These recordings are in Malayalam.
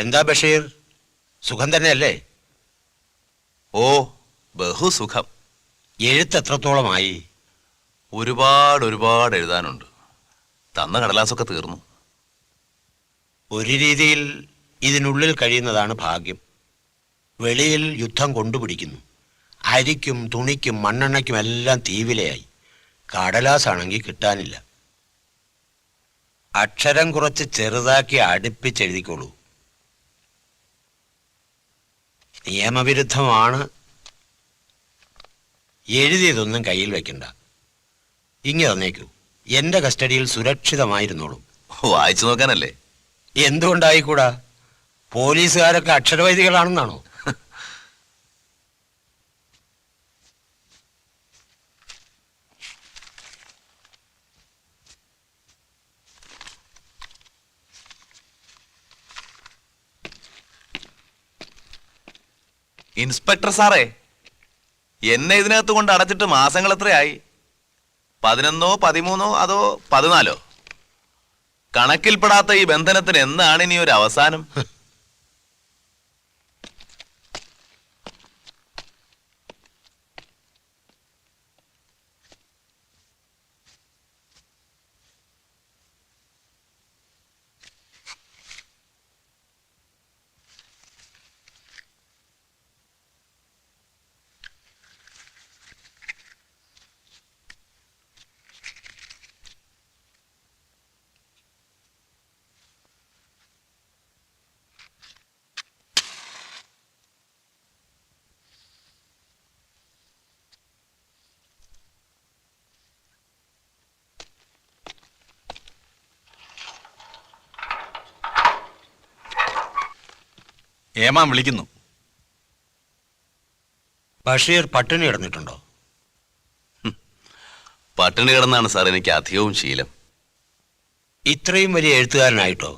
എന്താ ബഷീർ, സുഖം തന്നെയല്ലേ? ഓ, ബഹുസുഖം. എഴുത്ത് എത്രത്തോളമായി? ഒരുപാട് എഴുതാനുണ്ട്. തന്ന കടലാസൊക്കെ തീർന്നു. ഒരു രീതിയിൽ ഇതിനുള്ളിൽ കഴിയുന്നതാണ് ഭാഗ്യം. വെളിയിൽ യുദ്ധം കൊണ്ടുപിടിക്കുന്നു. അരിക്കും തുണിക്കും മണ്ണെണ്ണയ്ക്കും എല്ലാം തീവിലയായി. കടലാസാണെങ്കിൽ കിട്ടാനില്ല. അക്ഷരം കുറച്ച് ചെറുതാക്കി അടുപ്പിച്ചെഴുതിക്കോളൂ. നിയമവിരുദ്ധമാണ്. എഴുതിയതൊന്നും കയ്യിൽ വെക്കണ്ട. ഇങ്ങ് തന്നേക്കൂ. എന്റെ കസ്റ്റഡിയിൽ സുരക്ഷിതമായിരുന്നോളും. വായിച്ചു നോക്കാനല്ലേ? എന്തുകൊണ്ടായിക്കൂടാ? പോലീസുകാരൊക്കെ അക്ഷരവൈദികളാണെന്നാണോ? ഇൻസ്പെക്ടർ സാറേ, എന്നെ ഇതിനകത്ത് കൊണ്ട് അടച്ചിട്ട് മാസങ്ങൾ എത്രയായി? 11, 13 അതോ 14? കണക്കിൽപ്പെടാത്ത ഈ ബന്ധനത്തിന് എന്നാണ് ഇനി ഒരു അവസാനം? ഏമാൻ വിളിക്കുന്നു. ബഷീർ പട്ടിണി കിടന്നിട്ടുണ്ടോ? പട്ടിണി കിടന്നാണ് സാർ എനിക്ക് അധികവും ശീലം. ഇത്രയും വലിയ എഴുത്തുകാരനായിട്ടോ?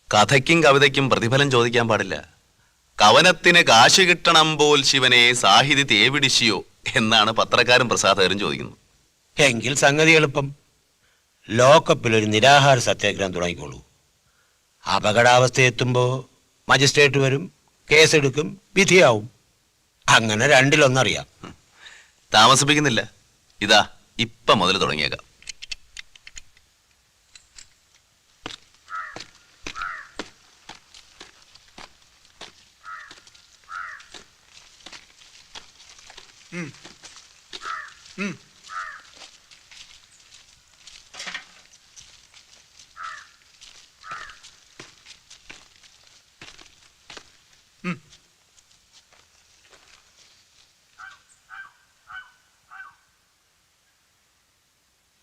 കഥയ്ക്കും കവിതയ്ക്കും പ്രതിഫലം ചോദിക്കാൻ പാടില്ല. കവനത്തിന് കാശ് കിട്ടണം പോൽ ശിവനെ സാഹിതി തേവിടിശിയോ എന്നാണ് പത്രക്കാരും പ്രസാധകരും ചോദിക്കുന്നത്. എങ്കിൽ സംഗതി എളുപ്പം. ലോക്കപ്പിൽ ഒരു നിരാഹാര സത്യാഗ്രഹം തുടങ്ങിക്കോളൂ. അപകടാവസ്ഥയെത്തുമ്പോൾ മജിസ്ട്രേറ്റ് വരും, കേസെടുക്കും, വിധിയാവും. അങ്ങനെ രണ്ടിലൊന്നറിയാം. താമസിപ്പിക്കുന്നില്ല. ഇതാ ഇപ്പം മുതൽ തുടങ്ങിയേക്കാം.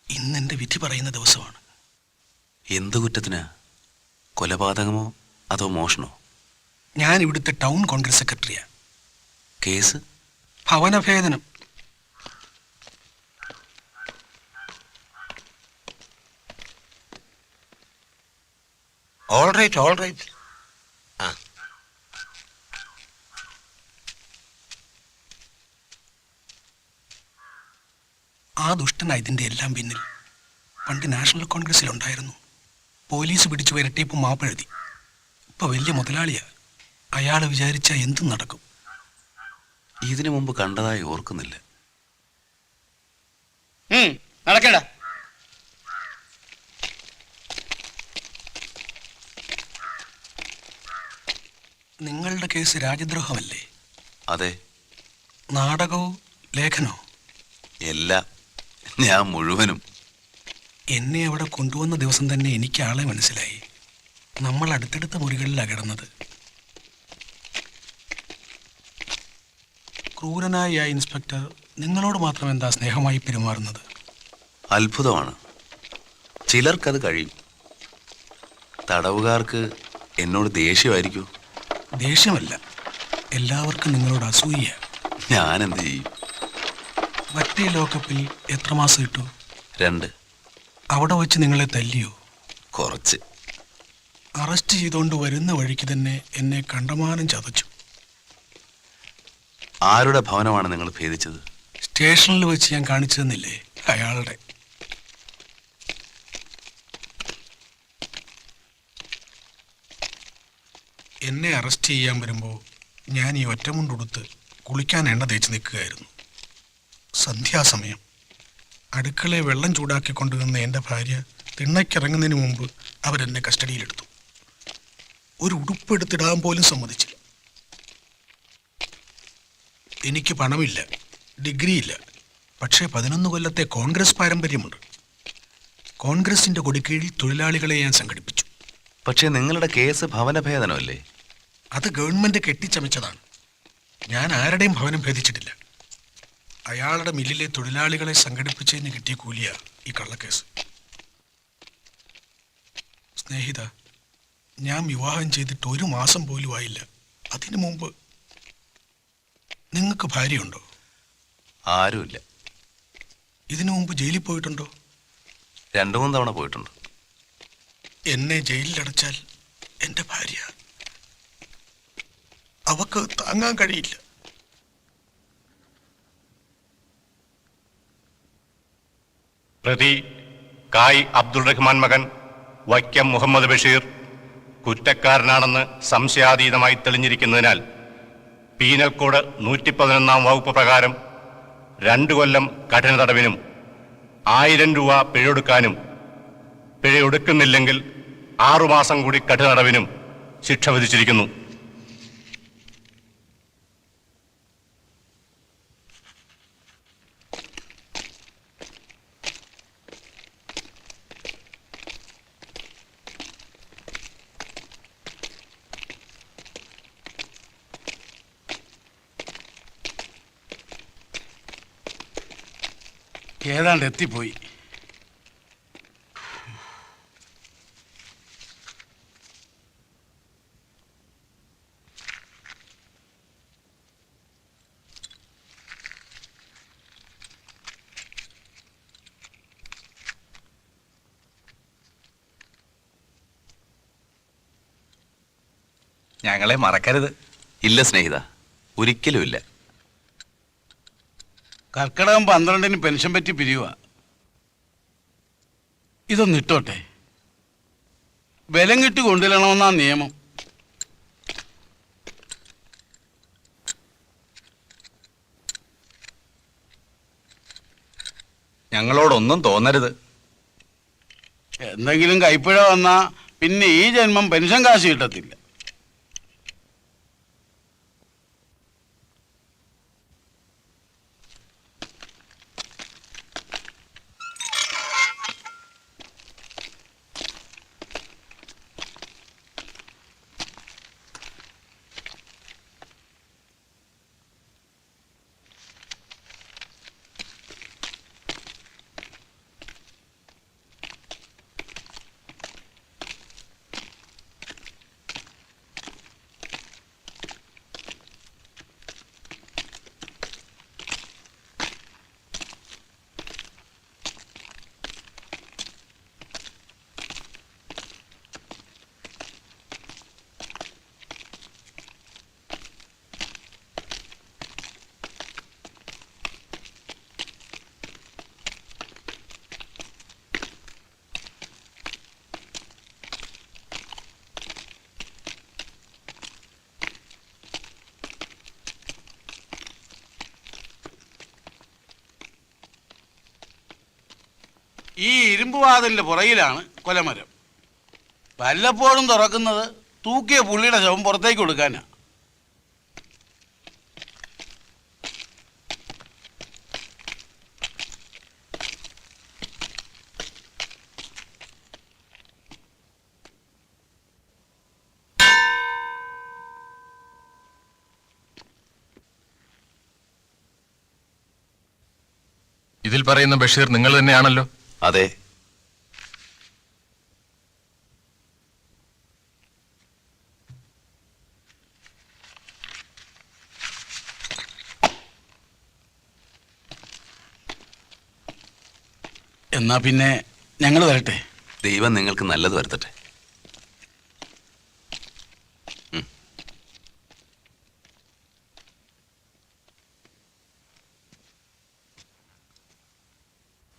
ഇന്നെന്റെ വിധി പറയുന്ന ദിവസമാണ്. എന്തു കുറ്റത്തിനാ? കൊലപാതകമോ അതോ മോഷണോ? ഞാൻ ഇവിടുത്തെ ടൗൺ കോൺഗ്രസ് സെക്രട്ടറിയാ. കേസ് ഭവനഭേദനം. All right. ആ ദുഷ്ടനാ ഇതിൻ്റെ എല്ലാം പിന്നിൽ. പണ്ട് നാഷണൽ കോൺഗ്രസിലുണ്ടായിരുന്നു. പോലീസ് പിടിച്ചു വരട്ടിയപ്പോൾ മാപ്പെഴുതി. ഇപ്പൊ വലിയ മുതലാളിയാ. അയാൾ വിചാരിച്ചാൽ എന്തും നടക്കും. ഇതിനു മുമ്പ് കണ്ടതായി ഓർക്കുന്നില്ല. നടക്കണ്ട. നിങ്ങളുടെ കേസ് രാജ്യദ്രോഹമല്ലേ? അതെ. നാടകമോ ലേഖനോ? എല്ലാം. ഞാൻ മുഴുവനും. എന്നെ അവിടെ കൊണ്ടുവന്ന ദിവസം തന്നെ എനിക്ക് ആളെ മനസ്സിലായി. നമ്മൾ അടുത്തടുത്ത മുറികളിലാണ് കിടന്നത്. ക്രൂരനായ ആ ഇൻസ്പെക്ടർ നിങ്ങളോട് മാത്രം എന്താ സ്നേഹമായി പെരുമാറുന്നത്? അത്ഭുതമാണ്. ചിലർക്കത് കഴിയും. തടവുകാർക്ക് എന്നോട് ദേഷ്യമായിരിക്കൂ. ദേഷ്യമല്ല, എല്ലാവർക്കും നിങ്ങളോട് അസൂയ. ഞാൻ എന്ത് ചെയ്യും? മറ്റേ ലോക്കപ്പിൽ എത്ര മാസം ഇട്ടു? 2. അവിടെ വെച്ച് നിങ്ങളെ തല്ലിയോ? കുറച്ച്. അറസ്റ്റ് ചെയ്തുകൊണ്ട് വരുന്ന വഴിക്ക് തന്നെ എന്നെ കണ്ടമാനം ചതച്ചു. ആരുടെ ഭവനമാണ് നിങ്ങൾ ഭേദിച്ചത്? സ്റ്റേഷനിൽ വെച്ച് ഞാൻ കാണിച്ചു തന്നില്ലേ, അയാളുടെ. എന്നെ അറസ്റ്റ് ചെയ്യാൻ വരുമ്പോൾ ഞാൻ ഈ ഒറ്റമുണ്ടുടുത്ത് കുളിക്കാൻ എണ്ണ തേച്ച് നിൽക്കുകയായിരുന്നു. സന്ധ്യാസമയം അടുക്കളയെ വെള്ളം ചൂടാക്കി കൊണ്ടുവന്ന എൻ്റെ ഭാര്യ തിണ്ണയ്ക്കിറങ്ങുന്നതിന് മുമ്പ് അവരെന്നെ കസ്റ്റഡിയിലെടുത്തു. ഒരു ഉടുപ്പെടുത്തിടാൻ പോലും സമ്മതിച്ചില്ല. എനിക്ക് പണമില്ല, ഡിഗ്രിയില്ല, പക്ഷേ 11 കൊല്ലത്തെ കോൺഗ്രസ് പാരമ്പര്യമുണ്ട്. കോൺഗ്രസിൻ്റെ കൊടിക്കീഴിൽ തൊഴിലാളികളെ ഞാൻ സംഘടിപ്പിച്ചു. പക്ഷേ നിങ്ങളുടെ കേസ് ഭവനഭേദനമല്ലേ? അത് ഗവൺമെൻറ് കെട്ടിച്ചമച്ചതാണ്. ഞാൻ ആരുടെയും ഭവനം ഭേദിച്ചിട്ടില്ല. അയാളുടെ മില്ലിലെ തൊഴിലാളികളെ സംഘടിപ്പിച്ചതിന് കിട്ടിയ കൂലിയാ ഈ കള്ളക്കേസ്. സ്നേഹിത, ഞാൻ വിവാഹം ചെയ്തിട്ട് 1 മാസം പോലും ആയില്ല. അതിനു മുമ്പ് നിങ്ങൾക്ക് ഭാര്യയുണ്ടോ? ആരുമില്ല. ഇതിനു മുമ്പ് ജയിലിൽ പോയിട്ടുണ്ടോ? 2-3 തവണ പോയിട്ടുണ്ട്. എന്നെ ജയിലിലടച്ചാൽ എൻ്റെ ഭാര്യ, അവക്ക് താങ്ങാൻ കഴിയില്ല. പ്രതി കായ് അബ്ദുൾ റഹ്മാൻ മകൻ വൈക്കം മുഹമ്മദ് ബഷീർ കുറ്റക്കാരനാണെന്ന് സംശയാതീതമായി തെളിഞ്ഞിരിക്കുന്നതിനാൽ പീനൽ കോഡ് 111 വകുപ്പ് പ്രകാരം 2 കൊല്ലം കഠിന തടവിനും 1000 രൂപ പിഴയൊടുക്കാനും, പിഴയൊടുക്കുന്നില്ലെങ്കിൽ 6 മാസം കൂടി കഠിന തടവിനും ശിക്ഷ വിധിച്ചിരിക്കുന്നു. ഏതാണ്ട് എത്തിപ്പോയി. ഞങ്ങളെ മറക്കരുത്. ഇല്ല സ്നേഹിത, ഒരിക്കലുമില്ല. കർക്കിടകം 12-ന് പെൻഷൻ പറ്റി പിരിയുക. ഇതൊന്ന് ഇട്ടോട്ടെ. ബലം കിട്ടി കൊണ്ടുവരണമെന്നാ നിയമം. ഞങ്ങളോടൊന്നും തോന്നരുത്. എന്തെങ്കിലും കൈപ്പിഴ വന്നാ പിന്നെ ഈ ജന്മം പെൻഷൻ കാശ് കിട്ടത്തില്ല. ഈ ഇരുമ്പ് വാതിലിന്റെ പുറകിലാണ് കൊലമരം. വല്ലപ്പോഴും തുറക്കുന്നത് തൂക്കിയ പുള്ളിയുടെ ശവം പുറത്തേക്ക് കൊടുക്കാനാ. ഇതിൽ പറയുന്ന ബഷീർ നിങ്ങൾ തന്നെയാണല്ലോ? അതെ. എന്നാ പിന്നെ ഞങ്ങൾ വരട്ടെ. ദൈവം നിങ്ങൾക്ക് നല്ലത് വരുത്തട്ടെ.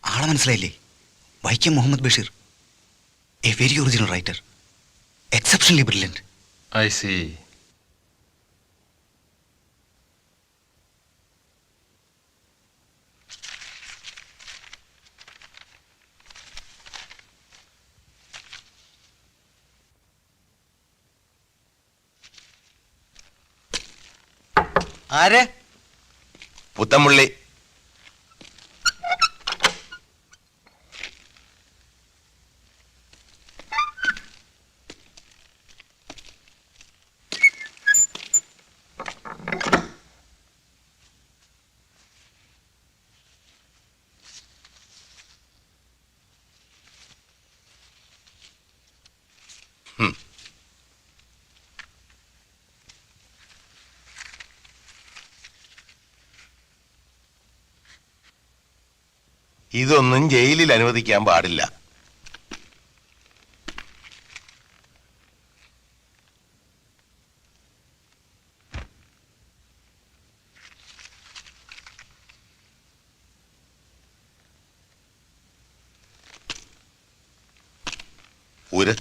ആളെ മനസ്സിലായില്ലേ? Vaikom Muhammad Basheer, a very original writer, exceptionally brilliant. I see. ആരെ? പുത്തമ്പുള്ളി. ഇതൊന്നും ജയിലിൽ അനുവദിക്കാൻ പാടില്ല. ഒരു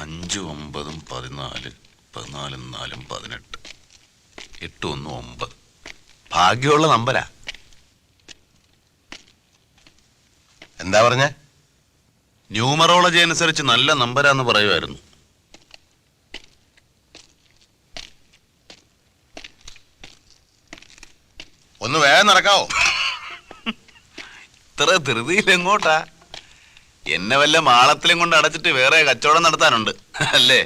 അഞ്ചും 9 14, 14 4 18, 8 1 9. ഭാഗ്യമുള്ള നമ്പരാ. എന്താ പറഞ്ഞ? ന്യൂമറോളജി അനുസരിച്ച് നല്ല നമ്പരാന്ന് പറയുമായിരുന്നു. ഒന്ന് വേഗം നടക്കാവോ? ഇത്ര ധൃതിയിൽ എങ്ങോട്ടാ? എന്നെ വല്ല മാളത്തിലും കൊണ്ട് അടച്ചിട്ട് വേറെ കച്ചവടം നടത്താനുണ്ട് അല്ലേ?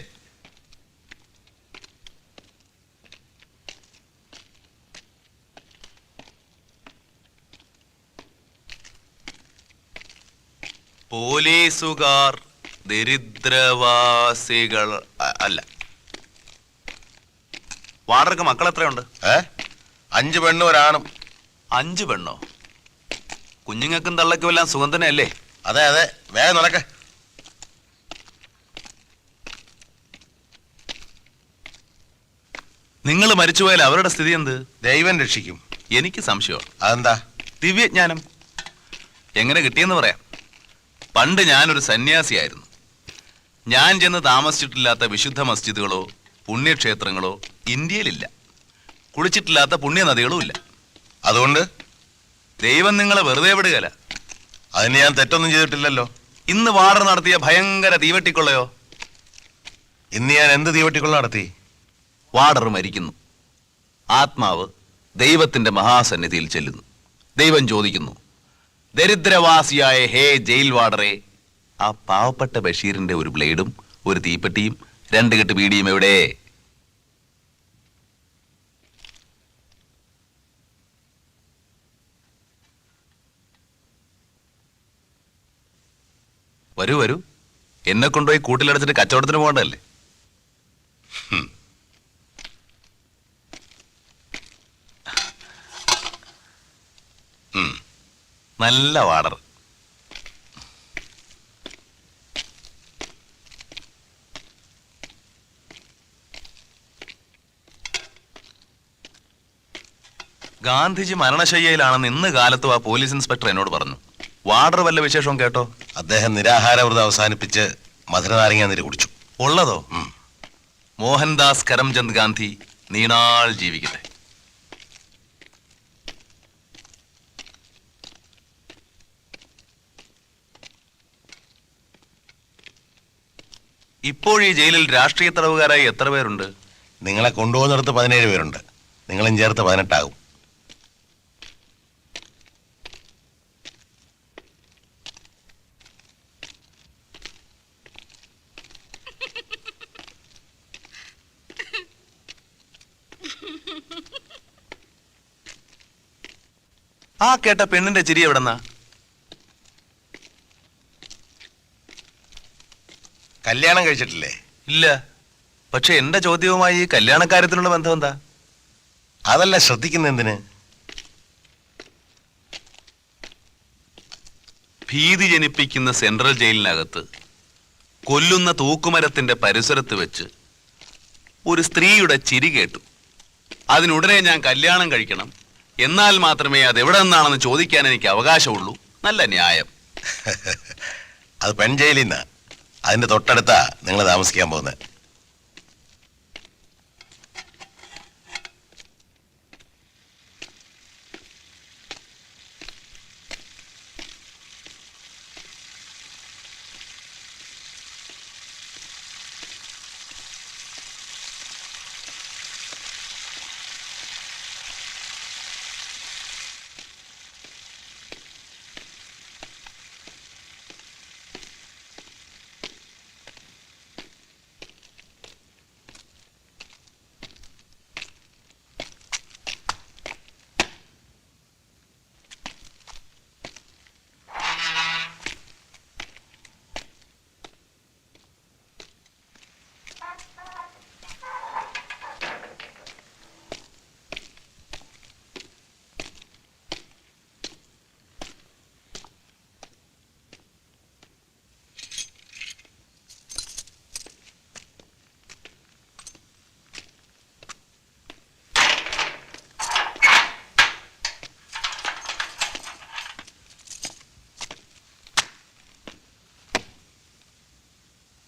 പോലീസുകാർ ദരിദ്രവാസികൾ അല്ല. വാടകയ്ക്ക് മക്കൾ എത്രയുണ്ട്? 5 പെണ്ണും ഒരാണും. 5 പെണ്ണോ? കുഞ്ഞുങ്ങൾക്കും തള്ളയ്ക്കും എല്ലാം സുഖം തന്നെയല്ലേ? അതെ അതെ, വേഗം നടക്ക. നിങ്ങൾ മരിച്ചുപോയാൽ അവരുടെ സ്ഥിതി എന്ത്? ദൈവം രക്ഷിക്കും. എനിക്ക് സംശയമാണ്. അതെന്താ? ദിവ്യജ്ഞാനം എങ്ങനെ കിട്ടിയെന്ന് പറയാം. പണ്ട് ഞാനൊരു സന്യാസിയായിരുന്നു. ഞാൻ ചെന്ന് താമസിച്ചിട്ടില്ലാത്ത വിശുദ്ധ മസ്ജിദുകളോ പുണ്യക്ഷേത്രങ്ങളോ ഇന്ത്യയിലില്ല. കുളിച്ചിട്ടില്ലാത്ത പുണ്യനദികളും ഇല്ല. അതുകൊണ്ട് ദൈവം നിങ്ങളെ വെറുതെ വിടുകയല്ല. അതിന് ഞാൻ തെറ്റൊന്നും ചെയ്തിട്ടില്ലല്ലോ. ഇന്ന് വാടർ നടത്തിയ ഭയങ്കര തീവെട്ടിക്കൊള്ളയോ? ഇന്ന് ഞാൻ എന്ത് തീവട്ടിക്കൊള്ള നടത്തി? വാടർ മരിക്കുന്നു. ആത്മാവ് ദൈവത്തിന്റെ മഹാസന്നിധിയിൽ ചെല്ലുന്നു. ദൈവം ചോദിക്കുന്നു, ദരിദ്രവാസിയായ ഹേ ജയിൽ വാർഡറെ, ആ പാവപ്പെട്ട ബഷീറിന്റെ ഒരു ബ്ലേഡും ഒരു തീപ്പെട്ടിയും 2 കെട്ട് ബീഡിയും എവിടെ? വരൂ വരൂ, എന്നെ കൊണ്ടുപോയി കൂട്ടിലടച്ചിട്ട് കച്ചവടത്തിന് പോകണ്ടല്ലേ? നല്ല വാടർ. ഗാന്ധിജി മരണശയ്യയിലാണെന്ന് ഇന്ന് കാലത്തും ആ പോലീസ് ഇൻസ്പെക്ടർ എന്നോട് പറഞ്ഞു. വാർഡർ വല്ല വിശേഷവും കേട്ടോ? അദ്ദേഹം നിരാഹാരവ്രതം അവസാനിപ്പിച്ച് മധുരനാരങ്ങ നീര് കുടിച്ചു. ഉള്ളതോ? മോഹൻദാസ് കരംചന്ദ് ഗാന്ധി നീണാൾ ജീവിക്കട്ടെ. ഇപ്പോഴീ ജയിലിൽ രാഷ്ട്രീയ തടവുകാരായി എത്ര പേരുണ്ട്? നിങ്ങളെ കൊണ്ടുപോകുന്നിടത്ത് 17 പേരുണ്ട്. നിങ്ങളും ചേർത്ത് 18 ആകും. ആ കേട്ട പെണ്ണിന്റെ ചിരി എവിടെന്നാ? കല്യാണം കഴിച്ചിട്ടില്ലേ? ഇല്ല. പക്ഷെ എന്റെ ചോദ്യവുമായി ഈ കല്യാണക്കാര്യത്തിനുള്ള ബന്ധം എന്താ? അതല്ല ശ്രദ്ധിക്കുന്ന എന്തിന്? ഭീതി ജനിപ്പിക്കുന്ന സെൻട്രൽ ജയിലിനകത്ത് കൊല്ലുന്ന തൂക്കുമരത്തിന്റെ പരിസരത്ത് വെച്ച് ഒരു സ്ത്രീയുടെ ചിരി കേട്ടു. അതിനുടനെ ഞാൻ കല്യാണം കഴിക്കണം, എന്നാൽ മാത്രമേ അത് എവിടെ നിന്നാണെന്ന് ചോദിക്കാൻ എനിക്ക് അവകാശമുള്ളൂ. നല്ല ന്യായം. അത് പെൺജയിലിൽ നിന്നാ. അതിന്റെ തൊട്ടടുത്താ നിങ്ങൾ താമസിക്കാൻ പോകുന്നത്.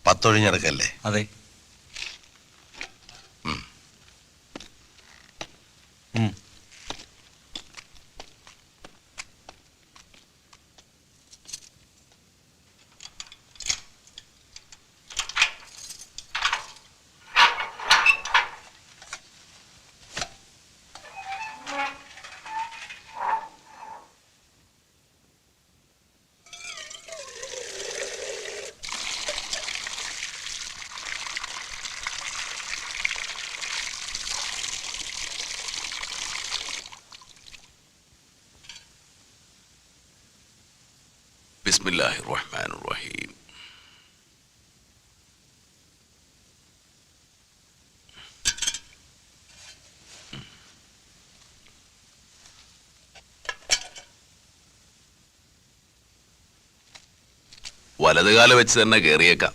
പത്തൊഴിഞ്ഞെടുക്കല്ലേ? അതെ. ബിസ്മില്ലാഹിർ റഹ്മാനിർ റഹീം. വലതുകാല വെച്ച് തന്നെ കയറിയേക്കാം.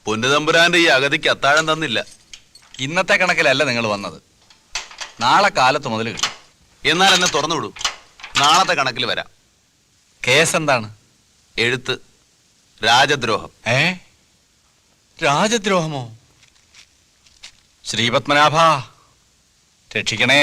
പൊന്നുതമ്പുരാന്റെ ഈ അഗതിക്ക് അത്താഴം തന്നില്ല. ഇന്നത്തെ കണക്കിലല്ല നിങ്ങൾ വന്നത്. നാളെ കാലത്ത് മുതൽ കിട്ടും. എന്നാൽ എന്നെ തുറന്നുവിടൂ. നാളത്തെ കണക്കിൽ വരാം. കേസ് എന്താണ്? എഴുത്ത് രാജദ്രോഹം. രാജദ്രോഹമോ? ശ്രീപത്മനാഭ, രക്ഷിക്കണേ.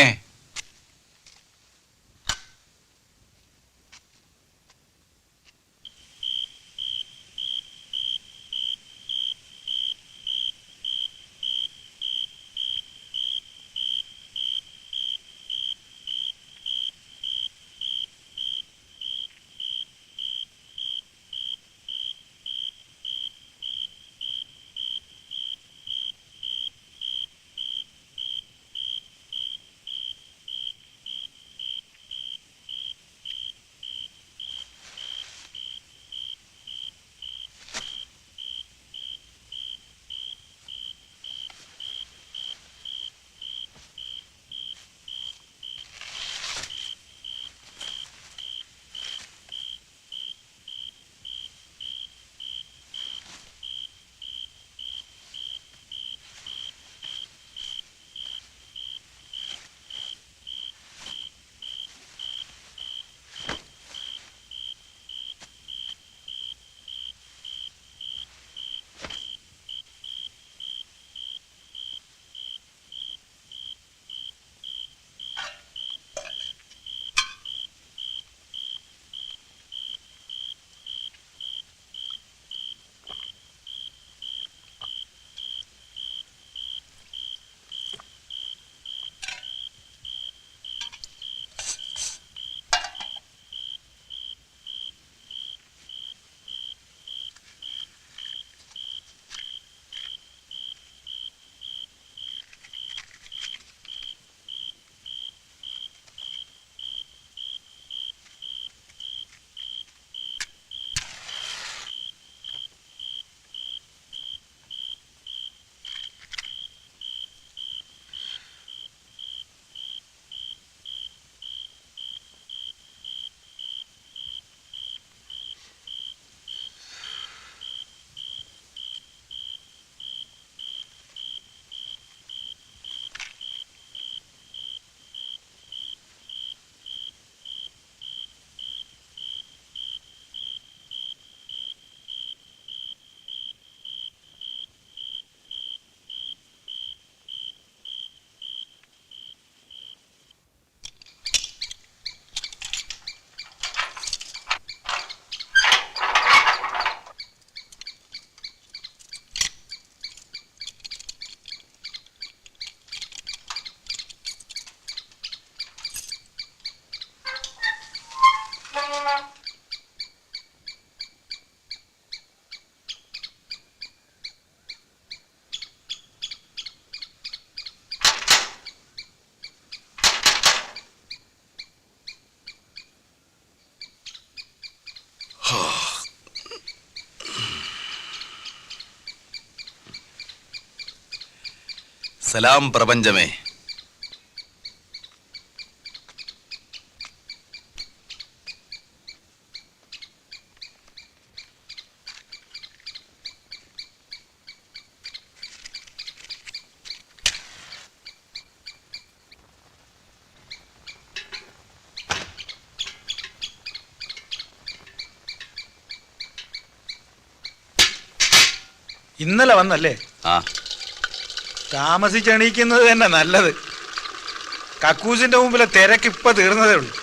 സലാം പ്രപഞ്ചമേ. ഇന്നലെ വന്നല്ലേ? ആ, താമസിച്ചെണീക്കുന്നത് തന്നെ നല്ലത്. കക്കൂസിന്റെ മുമ്പിലെ തിരക്ക് ഇപ്പൊ തീർന്നതേ ഉള്ളൂ.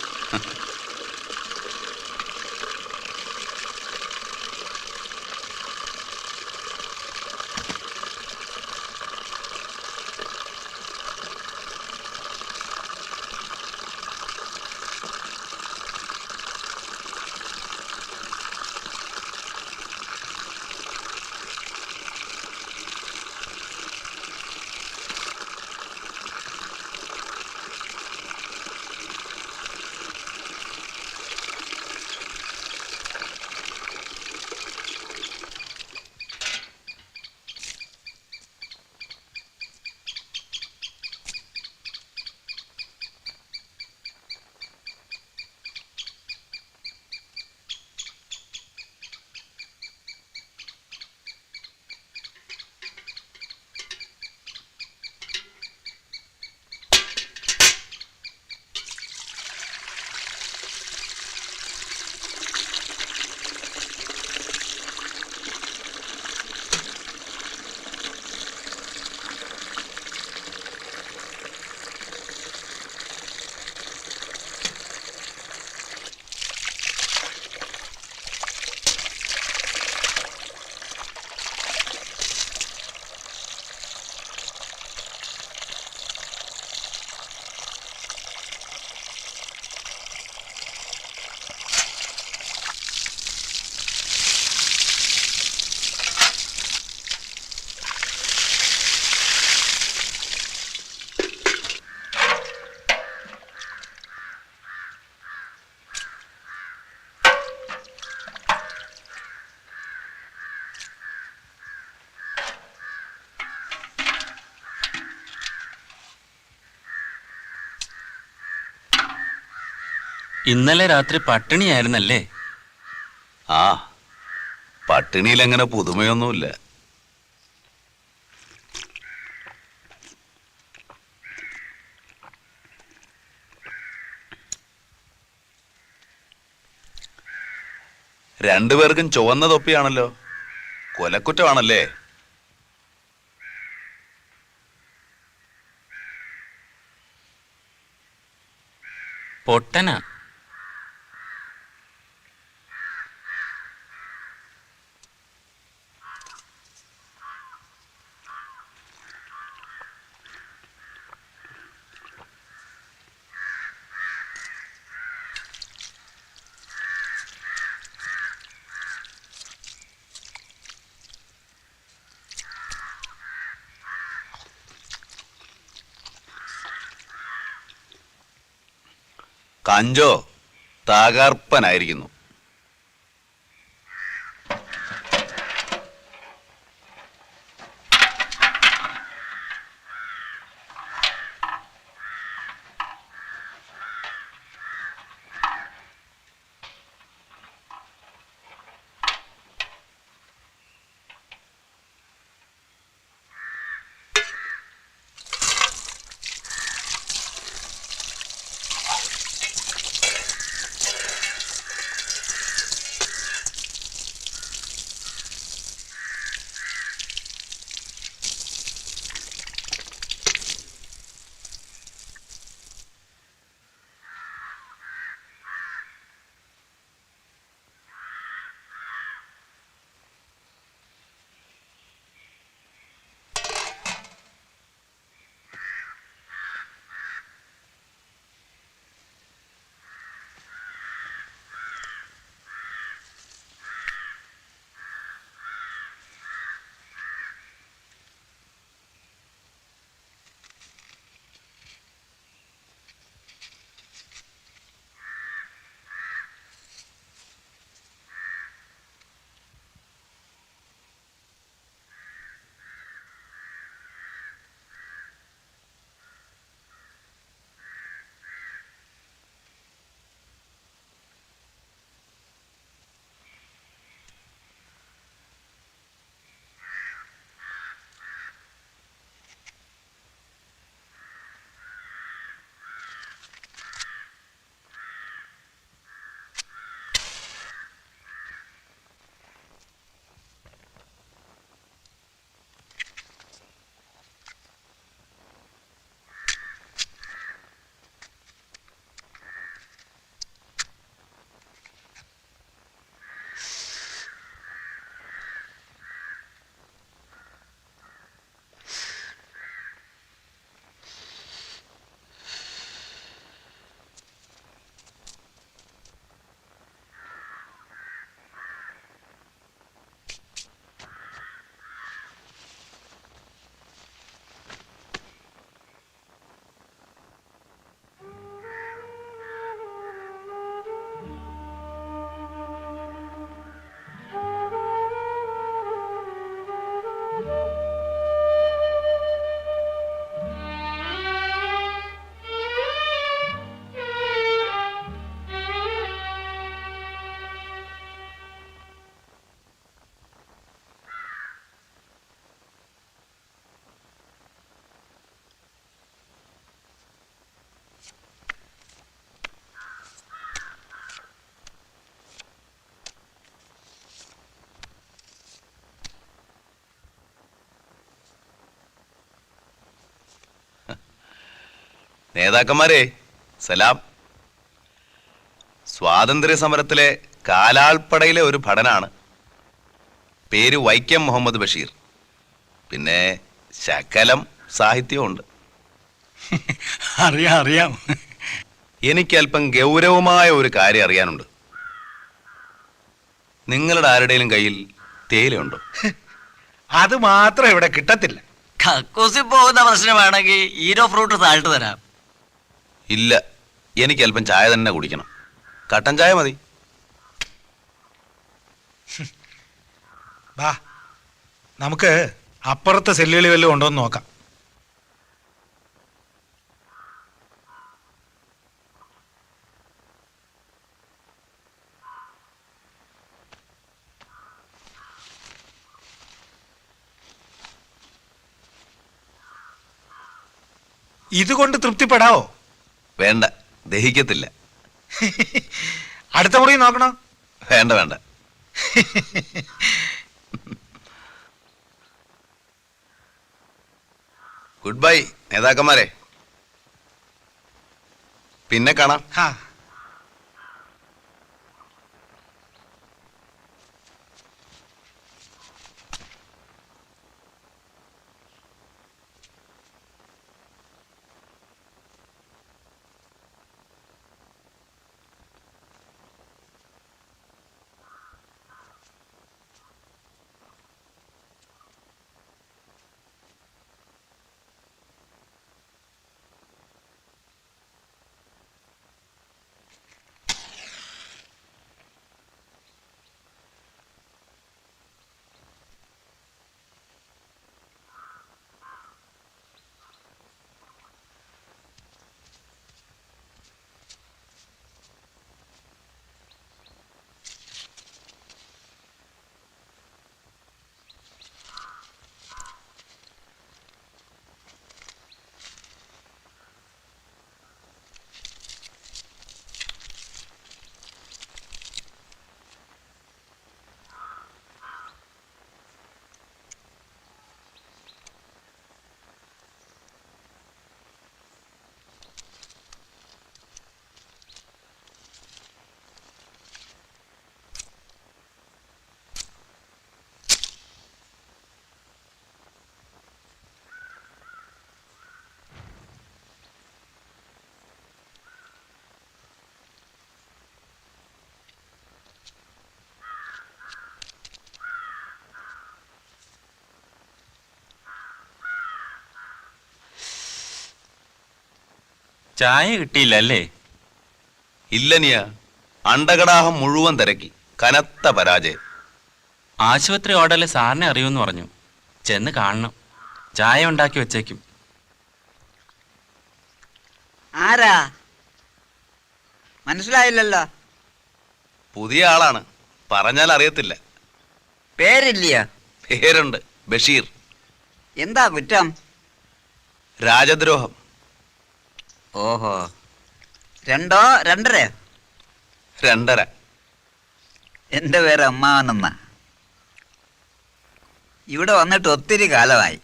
ഇന്നലെ രാത്രി പട്ടിണിയായിരുന്നല്ലേ? ആ, പട്ടിണിയിൽ അങ്ങനെ പുതുമയൊന്നുമില്ല. രണ്ടുപേർക്കും ചുവന്ന തൊപ്പിയാണല്ലോ. കൊലക്കുറ്റമാണല്ലേ? പൊട്ടനാ. കഞ്ചോ തകർപ്പനായിരിക്കുന്നു. നേതാക്കന്മാരെ സലാം. സ്വാതന്ത്ര്യ സമരത്തിലെ കാലാൾപ്പടയിലെ ഒരു ഭടനാണ്. പേര് വൈക്കം മുഹമ്മദ് ബഷീർ. പിന്നെ ശകലം സാഹിത്യമുണ്ട്. അറിയാം അറിയാം. എനിക്ക് അല്പം ഗൗരവമായ ഒരു കാര്യം അറിയാനുണ്ട്. നിങ്ങളുടെ ആരുടെയും കയ്യിൽ തേയിലയുണ്ടോ? അത് മാത്രം ഇവിടെ കിട്ടത്തില്ല. കക്കൂസിൽ പോകുന്ന പ്രശ്നമാണെങ്കിൽ ഹീരോ ഫ്രൂട്ട് താഴ്ത്തു തരാം. ഇല്ല, എനിക്ക് അല്പം ചായ തന്നെ കുടിക്കണം. കട്ടൻ ചായ മതി. ബാ, നമുക്ക് അപ്പുറത്തെ സെല്ലുകളി വല്ലതും ഉണ്ടോ എന്ന് നോക്കാം. ഇതുകൊണ്ട് തൃപ്തിപ്പെടാവോ? വേണ്ട, ദഹിക്കത്തില്ല. അടുത്ത മുറി നോക്കണോ? വേണ്ട വേണ്ട. ഗുഡ് ബൈ നേതാക്കന്മാരെ, പിന്നെ കാണാം. ആ, ചായ കിട്ടിയില്ല അല്ലേ? ഇല്ല നിയ, അണ്ടകടാഹം മുഴുവൻ തിരക്കി, കനത്ത പരാജയം. ആശുപത്രി ഓർഡറിൽ സാറിനെ അറിയുമെന്ന് പറഞ്ഞു. ചെന്ന് കാണണം. ചായ ഉണ്ടാക്കി വെച്ചേക്കും. ആരാ? മനസ്സിലായില്ലല്ലോ. പുതിയ ആളാണ്, പറഞ്ഞാൽ അറിയത്തില്ല. പേരില്ലയോ? പേരുണ്ട്, ബഷീർ. എന്താ കുറ്റം? രാജദ്രോഹം. ഓഹോ, 2 2.5? 2.5. എൻ്റെ പേര് അമ്മാവനെന്ന. ഇവിടെ വന്നിട്ട് ഒത്തിരി കാലമായി.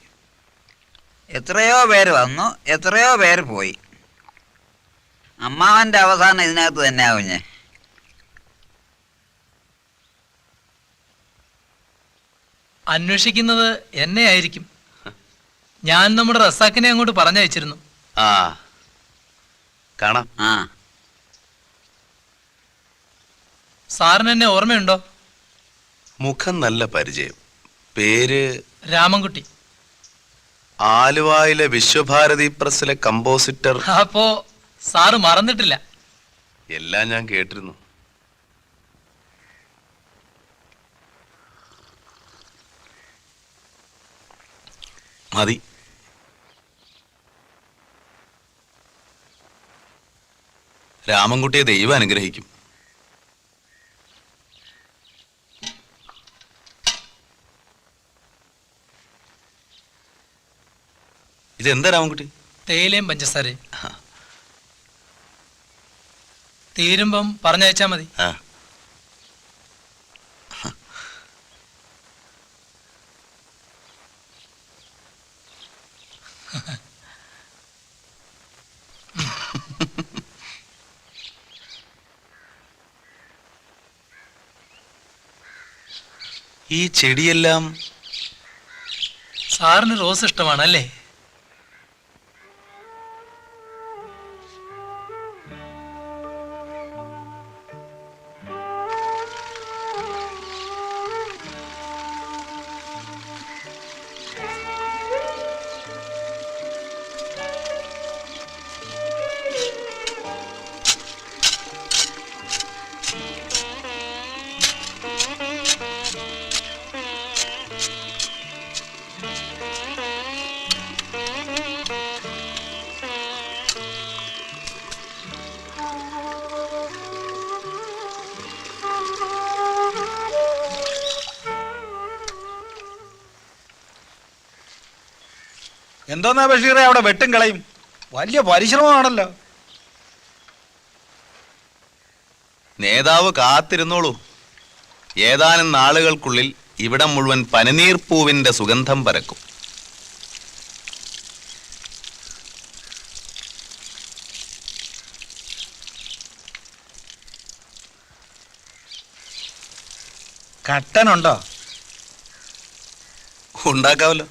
എത്രയോ പേര് വന്നു, എത്രയോ പേര് പോയി. അമ്മാവൻ്റെ അവസാനം ഇതിനകത്ത് തന്നെ ആവുഞ്ഞേ. അന്വേഷിക്കുന്നത് എന്നെ ആയിരിക്കും. ഞാൻ നമ്മുടെ റസാക്കിനെ അങ്ങോട്ട് പറഞ്ഞയച്ചിരുന്നു. ആ, കാണാം. ആ, സാറിന് എന്നെ ഓർമ്മയുണ്ടോ? മുഖം നല്ല പരിചയം. പേര്? രാമൻകുട്ടി. ആലുവായിലെ വിശ്വഭാരതി പ്രസ്സിലെ കമ്പോസിറ്റർ. അപ്പോ സാറ് മറന്നിട്ടില്ല. എല്ലാം ഞാൻ കേട്ടിരുന്നു. മതി. രാമൻകുട്ടിയെ ദൈവം അനുഗ്രഹിക്കും. ഇതെന്താ രാമൻകുട്ടി? തേയിലയും പഞ്ചസാരയും. തീരുമ്പം പറഞ്ഞയച്ചാ മതി. ആ, ഈ ചെടിയെല്ലാം സാറിന് റോസ് ഇഷ്ടമാണല്ലേ? എന്തോന്നാ ബഷീറെ അവിടെ വെട്ടും കളയും? വലിയ പരിശ്രമമാണല്ലോ. നേതാവ് കാത്തിരുന്നോളൂ. ഏതാനും നാളുകൾക്കുള്ളിൽ ഇവിടം മുഴുവൻ പനിനീർപ്പൂവിന്റെ സുഗന്ധം പരക്കും. കട്ടനുണ്ടോ? ഉണ്ടാക്കാവല്ലോ.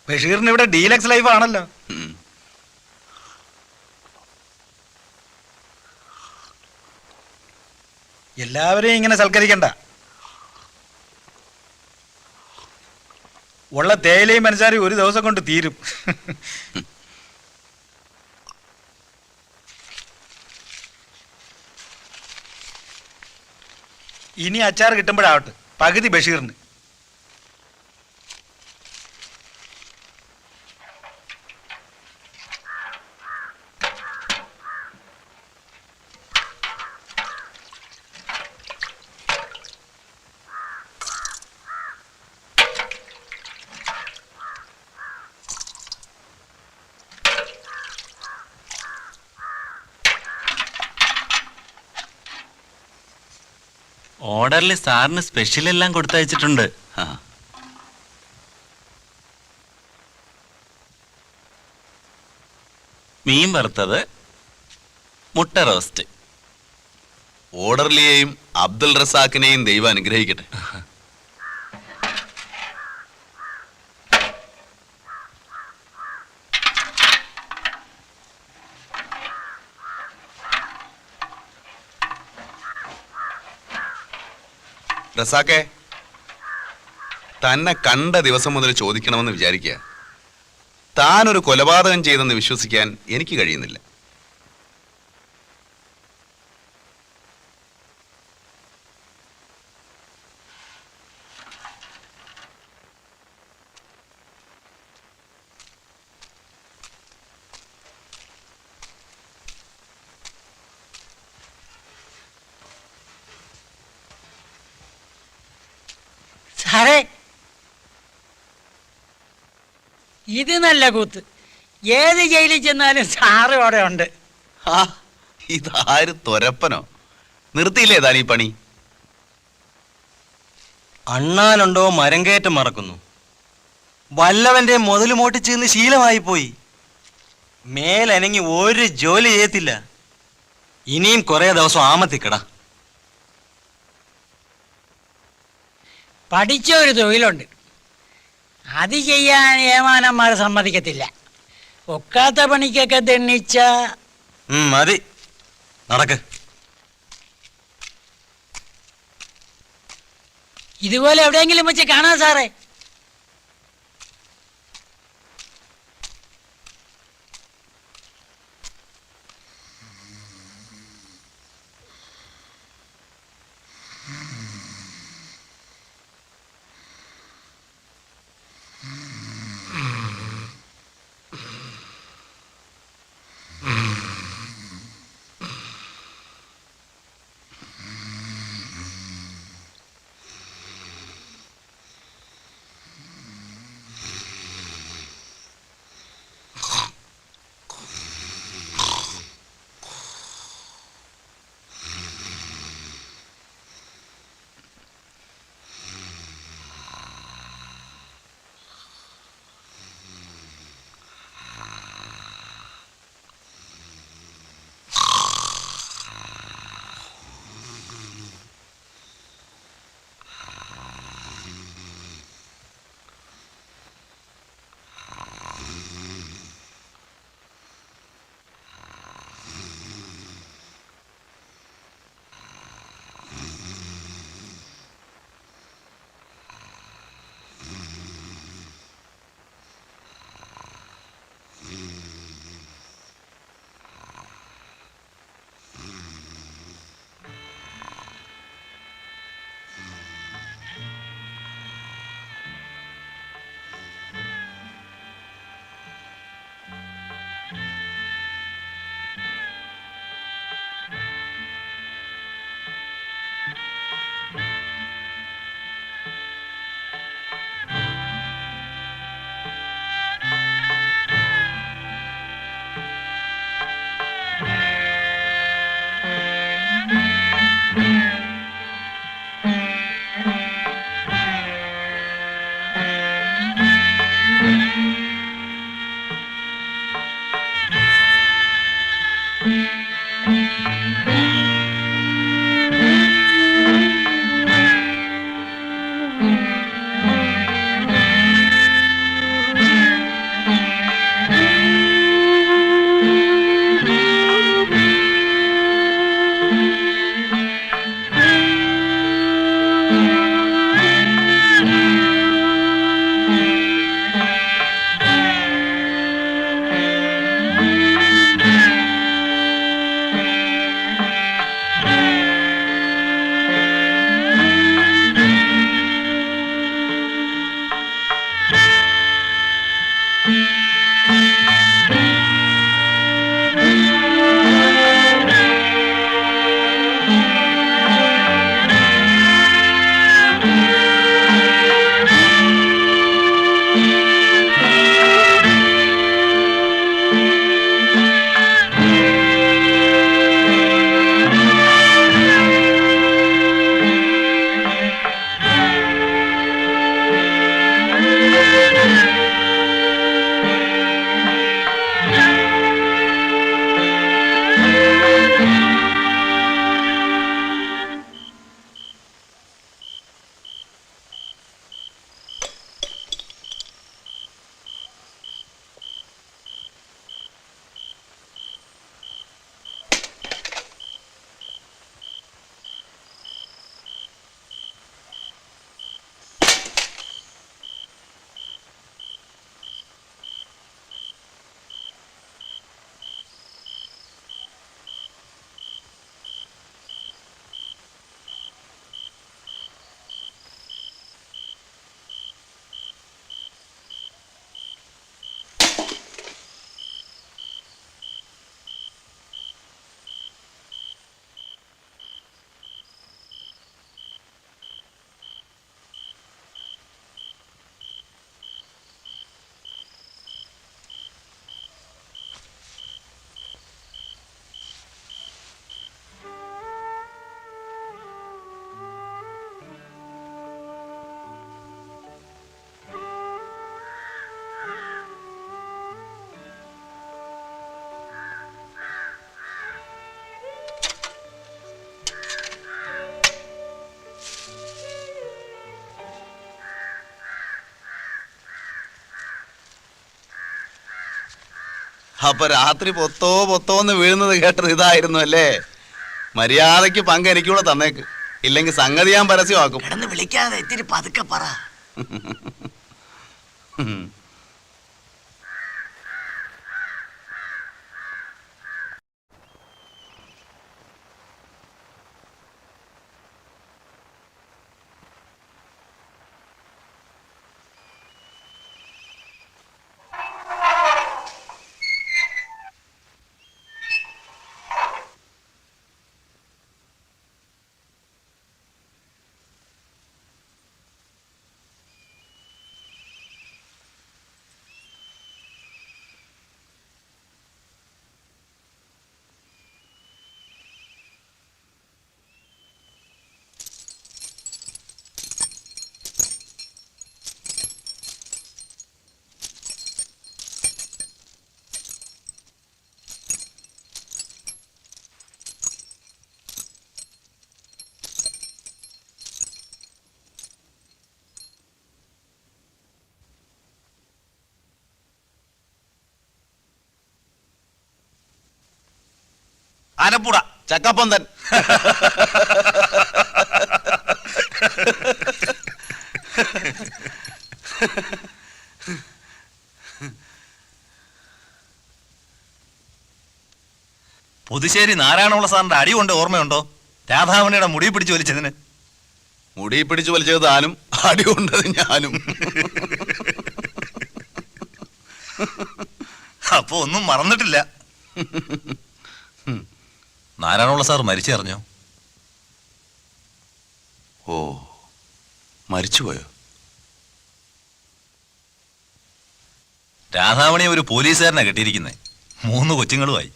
ബഷീറിന് ഇവിടെ ഡീലക്സ് ലൈഫ് ആണല്ലോ. എല്ലാവരെയും ഇങ്ങനെ സൽക്കരിക്കണ്ട. ഉള്ള തേയിലയും പഞ്ചസാരയും ഒരു ദിവസം കൊണ്ട് തീരും. ഇനി അച്ചാർ കിട്ടുമ്പോഴാവട്ടെ പകുതി ബഷീറിന്. ഓർഡറിൽ സാറിന് സ്പെഷ്യൽ എല്ലാം കൊടുത്തയച്ചിട്ടുണ്ട്. മീൻ വറുത്തത്, മുട്ട റോസ്റ്റ്. ഓർഡർലിയെയും അബ്ദുൾ റസാഖിനെയും ദൈവം അനുഗ്രഹിക്കട്ടെ. റസാഖെ, തന്നെ കണ്ട ദിവസം മുതൽ ചോദിക്കണമെന്ന് വിചാരിക്കുക. താനൊരു കൊലപാതകം ചെയ്തെന്ന് വിശ്വസിക്കാൻ എനിക്ക് കഴിയുന്നില്ല. സാറേ, ഇത് നല്ല കൂത്ത്. ഏത് ജയിലിൽ ചെന്നാലും സാറ് അവിടെ ഉണ്ട്. ആ, ഇതാര് തൊരപ്പനോ? നിർത്തിയില്ലേ താൻ ഈ പണി? അണ്ണാനുണ്ടോ മരം കയറ്റം മറക്കുന്നു. വല്ലവന്റെ മുതല് മോട്ടിച്ചെന്ന് ശീലമായി പോയി. മേലനങ്ങി ഒരു ജോലി ചെയ്യത്തില്ല. ഇനിയും കുറെ ദിവസം ആമത്തിക്കട. പഠിച്ച ഒരു തൊഴിലുണ്ട്, അത് ചെയ്യാൻ ഏമാനന്മാർ സമ്മതിക്കത്തില്ല. ഒക്കാത്ത പണിക്കൊക്കെ തെണ്ണിച്ച മതി, നടക്ക്. ഇതുപോലെ എവിടെയെങ്കിലും വെച്ച് കാണാം സാറേ. അപ്പൊ രാത്രി പൊത്തോന്ന് വീഴുന്നത് കേട്ടത് ഇതായിരുന്നു അല്ലേ? മര്യാദയ്ക്ക് പങ്ക് എനിക്കൂടെ തന്നേക്ക്, ഇല്ലെങ്കിൽ സംഗതി ഞാൻ പരസ്യമാക്കും. വിളിക്കാതെ ഇത്തിരി പതുക്കെ പറ. ആനപ്പുട ചക്കപ്പന്തൻ. പുതുശ്ശേരി നാരായണമുള്ള സാറിന്റെ അടി കൊണ്ട് ഓർമ്മയുണ്ടോ? രാധാമണിയുടെ മുടി പിടിച്ചു വലിച്ചതിന്. മുടി പിടിച്ചു വലിച്ചത് താനും, അടി കൊണ്ടത് ഞാനും. അപ്പൊ ഒന്നും മറന്നിട്ടില്ല. നാരായണമുള്ള സാർ മരിച്ചറിഞ്ഞോ? ഓ, മരിച്ചുപോയോ? രാധാമണി ഒരു പോലീസുകാരനാ കെട്ടിയിരിക്കുന്നത്. 3 കൊച്ചുങ്ങളുമായി.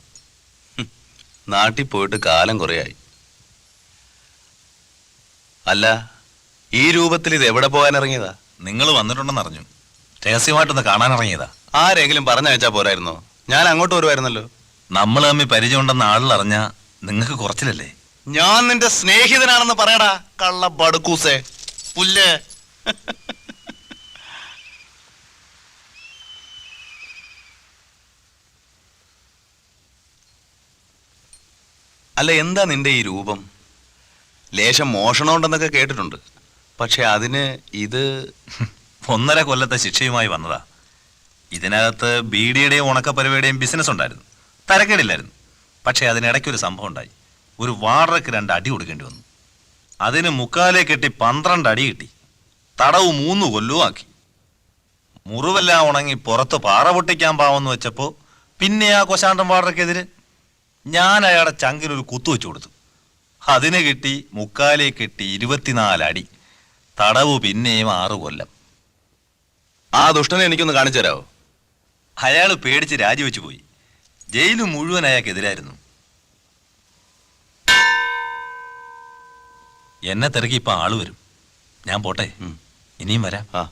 നാട്ടിൽ പോയിട്ട് കാലം കുറയായി. അല്ല, ഈ രൂപത്തിൽ ഇത് എവിടെ പോകാൻ ഇറങ്ങിയതാ? നിങ്ങൾ വന്നിട്ടുണ്ടെന്ന് അറിഞ്ഞു. രഹസ്യമായിട്ടൊന്ന് കാണാനിറങ്ങിയതാ. ആരെങ്കിലും പറഞ്ഞയച്ചാ പോരായിരുന്നോ? ഞാൻ അങ്ങോട്ട് വരുമായിരുന്നല്ലോ. നമ്മൾ തമ്മിൽ പരിചയമുണ്ടെന്ന് ആളിൽ അറിഞ്ഞാ നിങ്ങൾക്ക് കുറച്ചിലല്ലേ? ഞാൻ നിന്റെ സ്നേഹിതനാണെന്ന് പറയടാ, കള്ള ബടുക്കൂസേ പുല്ല്. അല്ല, എന്താ നിന്റെ ഈ രൂപം? ലേശം മോഷണമുണ്ടെന്നൊക്കെ കേട്ടിട്ടുണ്ട്. പക്ഷെ അതിന് ഇത് 1.5 കൊല്ലത്തെ ശിക്ഷയുമായി വന്നതാ. ഇതിനകത്ത് ബീഡിയുടെയും ഉണക്കപ്പരവയുടെയും ബിസിനസ് ഉണ്ടായിരുന്നു. തരക്കേടില്ലായിരുന്നു. പക്ഷെ അതിനിടയ്ക്കൊരു സംഭവം ഉണ്ടായി. ഒരു വാടകയ്ക്ക് 2 അടി കൊടുക്കേണ്ടി വന്നു. അതിന് മുക്കാലേ കെട്ടി 12 അടി കിട്ടി. തടവ് 3 കൊല്ലവും ആക്കി. മുറിവെല്ലാം ഉണങ്ങി പുറത്ത് പാറ പൊട്ടിക്കാൻ പാവെന്ന് വെച്ചപ്പോ പിന്നെ ആ കൊശാണ്ടൻ വാടകയ്ക്കെതിരെ ഞാൻ അയാളുടെ ചങ്കിനൊരു കുത്തു വെച്ചു കൊടുത്തു. അതിന് കിട്ടി മുക്കാലേ കെട്ടി 24 അടി. തടവ് പിന്നെയും 6 കൊല്ലം. ആ ദുഷ്ടനെ എനിക്കൊന്ന് കാണിച്ചു തരാമോ? അയാൾ പേടിച്ച് രാജിവെച്ചു പോയി. ജയില് മുഴുവൻ അയാൾക്കെതിരായിരുന്നു. എന്നെ തിരക്കി ഇപ്പൊ ആള് വരും. ഞാൻ പോട്ടെ, ഇനിയും വരാം. ആ,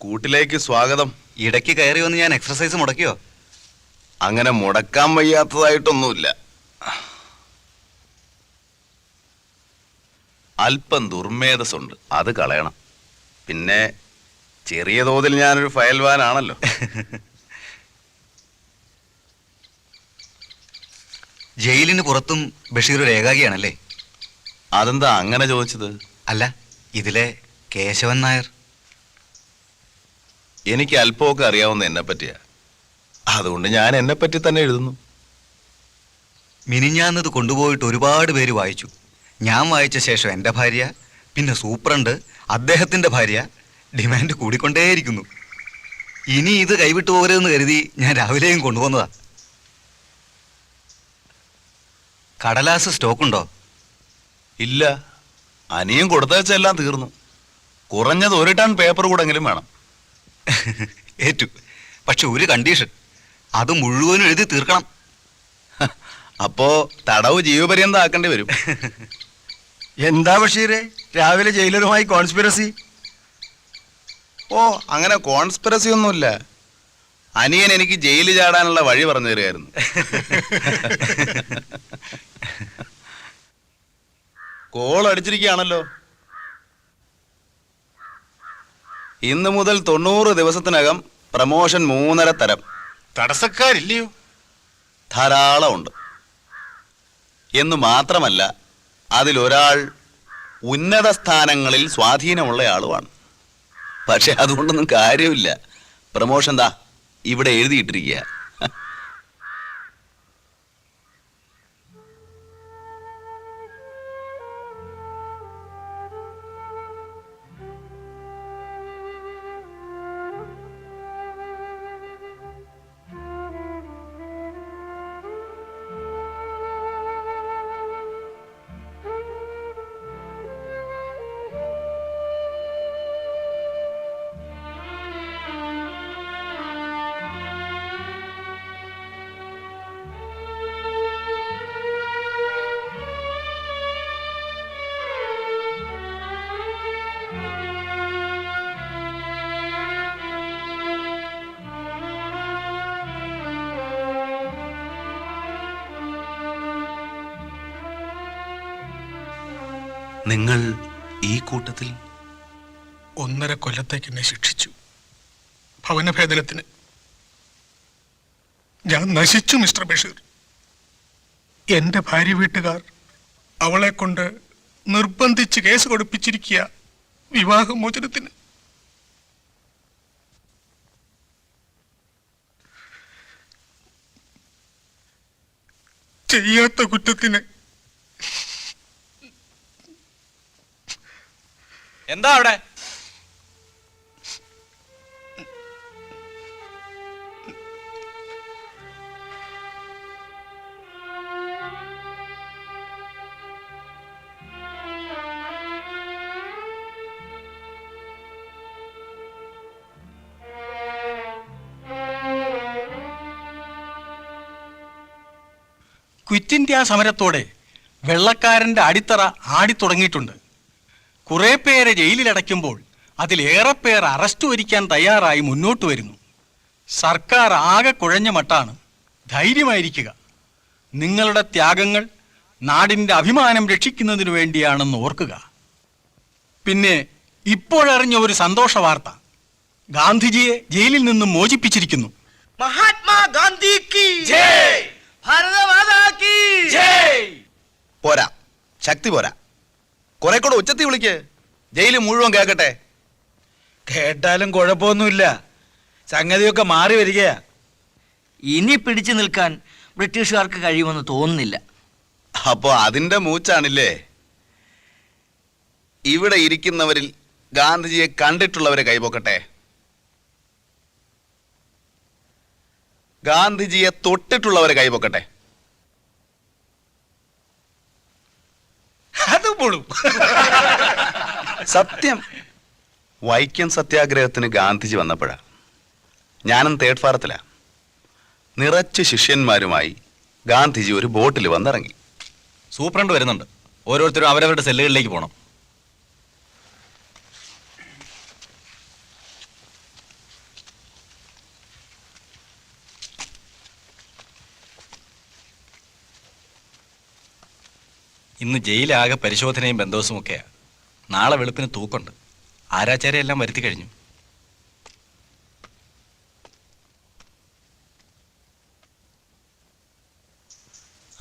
കൂട്ടിലേക്ക് സ്വാഗതം. ഇടയ്ക്ക് കയറി വന്ന് ഞാൻ എക്സർസൈസ് മുടക്കിയോ? അങ്ങനെ മുടക്കാൻ വയ്യാത്തതായിട്ടൊന്നുമില്ല. അല്പം ദുർമേധസ്സുണ്ട്, അത് കളയണം. പിന്നെ ചെറിയ തോതിൽ ഞാനൊരു ഫയൽവാനാണല്ലോ. ജയിലിന് പുറത്തും ബഷീർ ഒരു ഏകാഗിയാണല്ലേ? അതെന്താ അങ്ങനെ ചോദിച്ചത്? അല്ല, ഇതിലെ കേശവൻ നായർ. എനിക്ക് അല്പമൊക്കെ അറിയാവുന്ന എന്നെ പറ്റിയാ. അതുകൊണ്ട് ഞാൻ എന്നെ പറ്റി തന്നെ എഴുതുന്നു. മിനിഞ്ഞാന്നത് കൊണ്ടുപോയിട്ട് ഒരുപാട് പേര് വായിച്ചു. ഞാൻ വായിച്ച ശേഷം എൻ്റെ ഭാര്യ, പിന്നെ സൂപ്രണ്ട്, അദ്ദേഹത്തിൻ്റെ ഭാര്യ. ഡിമാൻഡ് കൂടിക്കൊണ്ടേയിരിക്കുന്നു. ഇനി ഇത് കൈവിട്ടു പോകരുതെന്ന് കരുതി ഞാൻ രാവിലെയും കൊണ്ടുപോകുന്നതാ. കടലാസ് സ്റ്റോക്കുണ്ടോ? ഇല്ല, അനിയും കൊടുത്തയച്ചെല്ലാം തീർന്നു. കുറഞ്ഞത് 1 ടൺ പേപ്പർ കൂടെങ്കിലും വേണം. ഏറ്റു. പക്ഷെ ഒരു കണ്ടീഷൻ, അത് മുഴുവനും എഴുതി തീർക്കണം. അപ്പോ തടവ് ജീവപര്യന്തം ആക്കേണ്ടി വരും. എന്താ ബഷീറെ രാവിലെ ജയിലറുമായി കോൺസ്പിറസി? ഓ, അങ്ങനെ കോൺസ്പിറസി ഒന്നുമില്ല. അനിയൻ എനിക്ക് ജയിലിൽ ചാടാനുള്ള വഴി പറഞ്ഞു തരികയായിരുന്നു. കോൾ അടിച്ചിരിക്കുകയാണല്ലോ. ഇന്ന് മുതൽ 90 ദിവസത്തിനകം പ്രമോഷൻ 3.5 തരം. തടസ്സക്കാരില്ലയോ? ധാരാളം ഉണ്ട്. എന്ന് മാത്രമല്ല, അതിലൊരാൾ ഉന്നത സ്ഥാനങ്ങളിൽ സ്വാധീനമുള്ള ആളുമാണ്. പക്ഷെ അതുകൊണ്ടൊന്നും കാര്യമില്ല. പ്രമോഷൻ ദാ ഇവിടെ എഴുതിയിട്ടിരിക്കുക. നിങ്ങൾ ഈ കൂട്ടത്തിൽ 1.5 കൊല്ലത്തേക്ക് എന്നെ ശിക്ഷിച്ചു. ഭവനഭേദനത്തിന് ഞാൻ നശിച്ചു മിസ്റ്റർ ബഷീർ. എന്റെ ഭാര്യ വീട്ടുകാർ അവളെ കൊണ്ട് നിർബന്ധിച്ച് കേസ് കൊടുപ്പിച്ചിരിക്കുക വിവാഹമോചനത്തിന്. ചെയ്യാത്ത കുറ്റത്തിന് എന്താ അവിടെ? ക്വിറ്റ് ഇന്ത്യ സമരത്തോടെ വെള്ളക്കാരന്റെ അടിത്തറ ആടിത്തുടങ്ങിയിട്ടുണ്ട്. കുറെ പേരെ ജയിലിലടയ്ക്കുമ്പോൾ അതിലേറെ പേർ അറസ്റ്റ് വരിക്കാൻ തയ്യാറായി മുന്നോട്ട് വരുന്നു. സർക്കാർ ആകെ കുഴഞ്ഞ മട്ടാണ്. ധൈര്യമായിരിക്കുക. നിങ്ങളുടെ ത്യാഗങ്ങൾ നാടിൻ്റെ അഭിമാനം രക്ഷിക്കുന്നതിനു വേണ്ടിയാണെന്ന് ഓർക്കുക. പിന്നെ ഇപ്പോഴറിഞ്ഞ ഒരു സന്തോഷ വാർത്ത. ഗാന്ധിജിയെ ജയിലിൽ നിന്നും മോചിപ്പിച്ചിരിക്കുന്നു. മഹാത്മാ ഗാന്ധി കി ജയ്, ഭാരതമാതാ കി ജയ്. പോരാ, ശക്തി പോരാ. കുറെ കൂടെ ഉച്ചത്തി വിളിക്ക്. ജയില് മുഴുവൻ കേൾക്കട്ടെ. കേട്ടാലും കുഴപ്പമൊന്നുമില്ല. സംഗതിയൊക്കെ മാറി വരികയാ. ഇനി പിടിച്ചു നിൽക്കാൻ ബ്രിട്ടീഷുകാർക്ക് കഴിയുമെന്ന് തോന്നുന്നില്ല. അപ്പോ അതിന്റെ മൂച്ചാണില്ലേ? ഇവിടെ ഇരിക്കുന്നവരിൽ ഗാന്ധിജിയെ കണ്ടിട്ടുള്ളവരെ കൈപൊക്കട്ടെ. ഗാന്ധിജിയെ തൊട്ടിട്ടുള്ളവരെ കൈപൊക്കട്ടെ. അത് പോളും. സത്യം. വൈക്കം സത്യാഗ്രഹത്തിന് ഗാന്ധിജി വന്നപ്പോഴാ ഞാനും തേർഡ് ഫാറത്തിലാ. നിറച്ച് ശിഷ്യന്മാരുമായി ഗാന്ധിജി ഒരു ബോട്ടിൽ വന്നിറങ്ങി. സൂപ്രണ്ട് വരുന്നുണ്ട്. ഓരോരുത്തരും അവരവരുടെ സെല്ലുകളിലേക്ക് പോകണം. ഇന്ന് ജയിലാകെ പരിശോധനയും ബന്ധോസും ഒക്കെയാ. നാളെ വെളുപ്പിന് തൂക്കുണ്ട്. ആരാച്ചാരെല്ലാം വരുത്തി കഴിഞ്ഞു.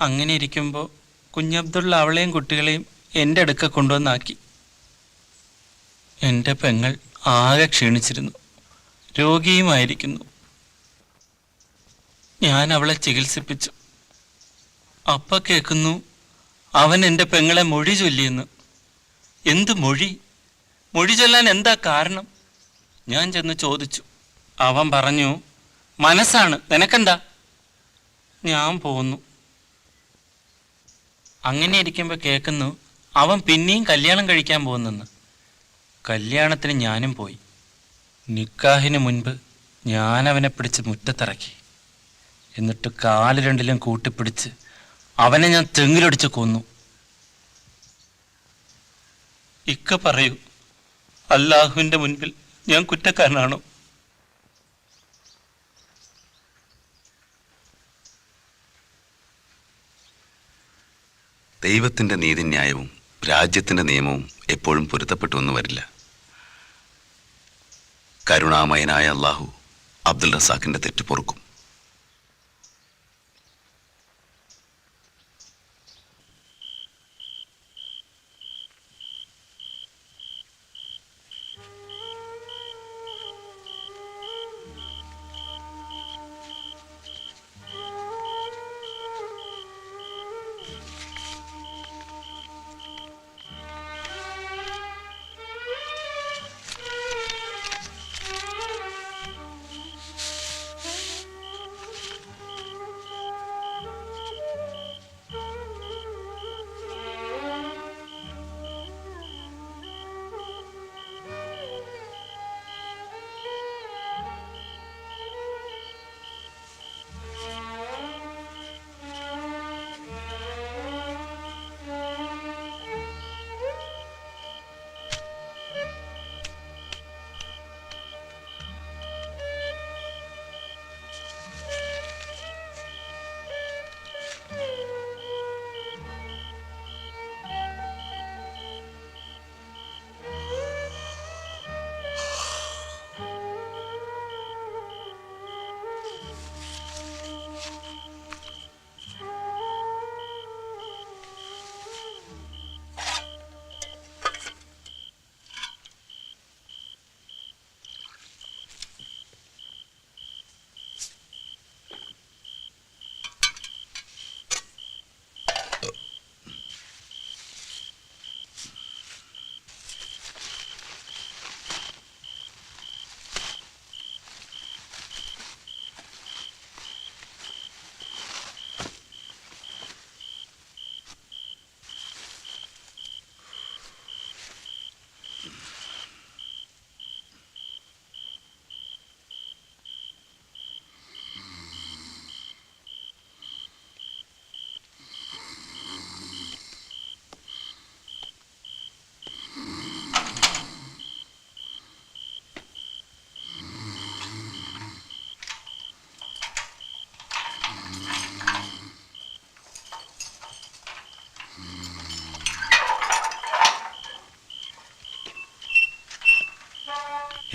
അങ്ങനെ ഇരിക്കുമ്പോൾ കുഞ്ഞബ്ദുള്ള അവളെയും കുട്ടികളെയും എൻ്റെ അടുക്ക കൊണ്ടുവന്നാക്കി. എൻ്റെ പെങ്ങൾ ആകെ ക്ഷീണിച്ചിരുന്നു. രോഗിയുമായിരിക്കുന്നു. ഞാൻ അവളെ ചികിത്സിപ്പിച്ചു. അപ്പ കേൾക്കുന്നു അവൻ എൻ്റെ പെങ്ങളെ മൊഴി ചൊല്ലിയെന്ന്. എന്ത് മൊഴി? മൊഴി ചൊല്ലാൻ എന്താ കാരണം? ഞാൻ ചെന്ന് ചോദിച്ചു. അവൻ പറഞ്ഞു, മനസ്സാണ്, നിനക്കെന്താ? ഞാൻ പോന്നു. അങ്ങനെ ഇരിക്കുമ്പോൾ കേൾക്കുന്നു അവൻ പിന്നെയും കല്യാണം കഴിക്കാൻ പോകുന്നെന്ന്. കല്യാണത്തിന് ഞാനും പോയി. നിക്കാഹിന് മുൻപ് ഞാൻ അവനെ പിടിച്ച് മുറ്റത്തിറക്കി. എന്നിട്ട് കാല് രണ്ടിലും കൂട്ടിപ്പിടിച്ച് അവനെ ഞാൻ തെങ്ങിലൊടിച്ച് കൊന്നു. ഇക്ക പറയൂ, അല്ലാഹുവിൻ്റെ മുൻപിൽ ഞാൻ കുറ്റക്കാരനാണോ? ദൈവത്തിന്റെ നീതിന്യായവും രാജ്യത്തിന്റെ നിയമവും എപ്പോഴും പൊരുത്തപ്പെട്ടു എന്ന് വരില്ല. കരുണാമയനായ അള്ളാഹു അബ്ദുൽ റസാഖിന്റെ തെറ്റ് പൊറുക്കും.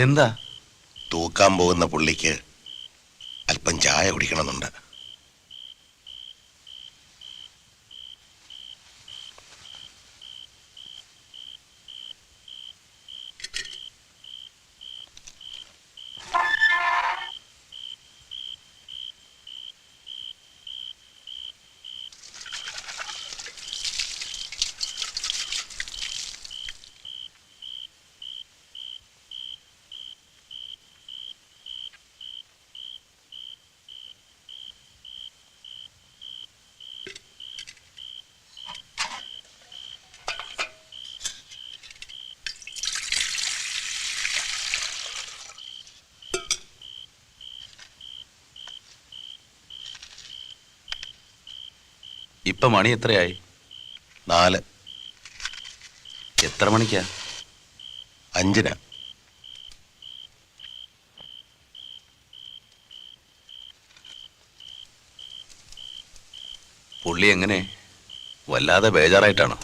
എന്താ? തൂക്കാൻ പോകുന്ന പുള്ളിക്ക് അല്പം ചായ കുടിക്കണമെന്നുണ്ട്. ഇപ്പൊ മണി എത്രയായി? 4. എത്ര മണിക്കാ? 5. പുള്ളി എങ്ങനെ? വല്ലാതെ ബേജാറായിട്ടാണോ?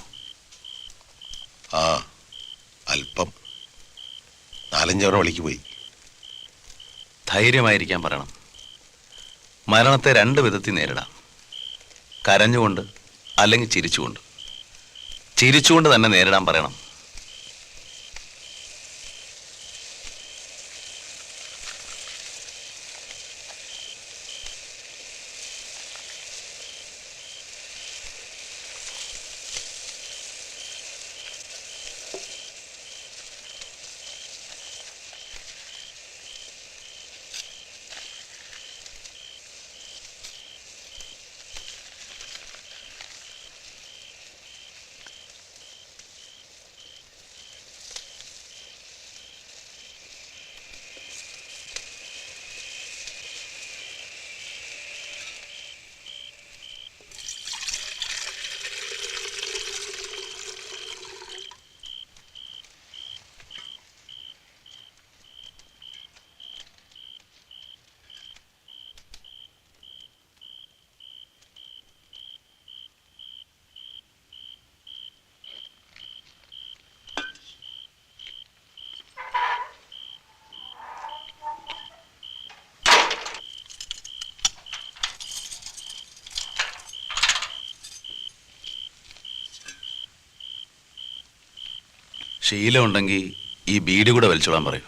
ആ, അല്പം. 4-5 തവണ വിളിക്ക് പോയി. ധൈര്യമായിരിക്കാൻ പറയണം. മരണത്തെ 2 വിധത്തിൽ നേരിടാം. കരഞ്ഞുകൊണ്ട്, അല്ലെങ്കിൽ ചിരിച്ചുകൊണ്ട്. ചിരിച്ചുകൊണ്ട് തന്നെ നേരിടാൻ പറയണം. ശീലം ഉണ്ടെങ്കിൽ ഈ ബീഡി കൂടെ വലിച്ചോളാൻ പറയൂ.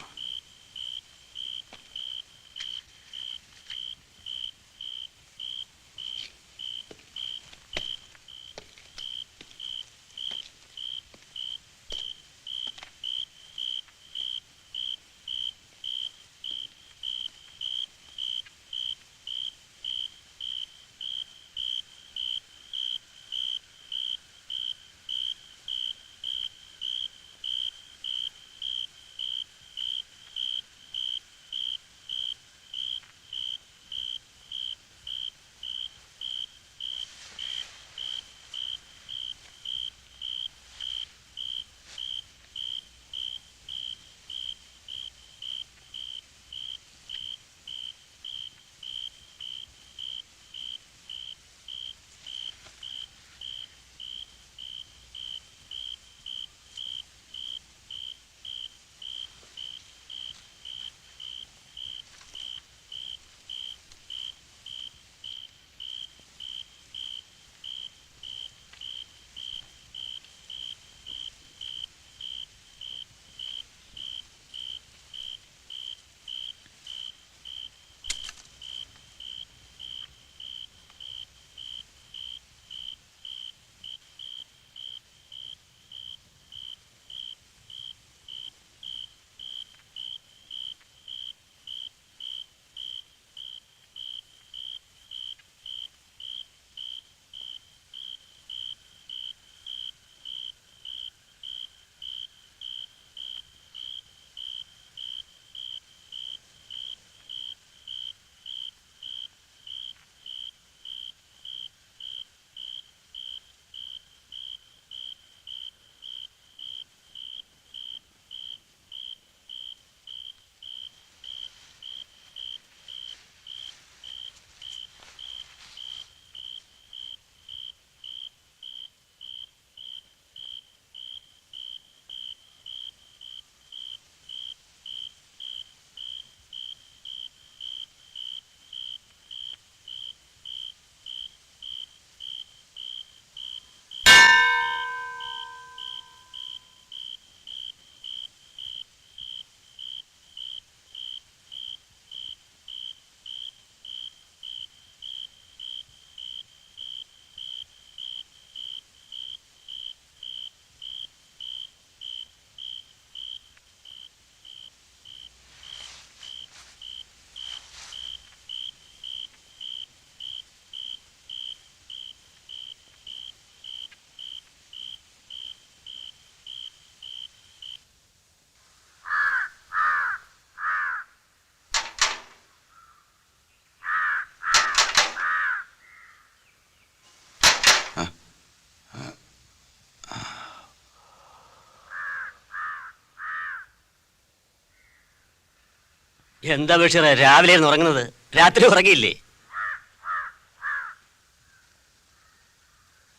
എന്താ ബഷീറ രാവിലെ ഉറങ്ങുന്നത്? രാത്രി ഉറങ്ങിയില്ലേ?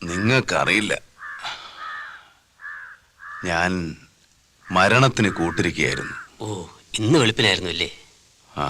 നിങ്ങൾക്കറിയില്ല, ഞാൻ മരണത്തിന് കൂട്ടിരിക്കുകയായിരുന്നു. ഓ, ഇന്ന് വെളുപ്പിനായിരുന്നു അല്ലേ? ആ,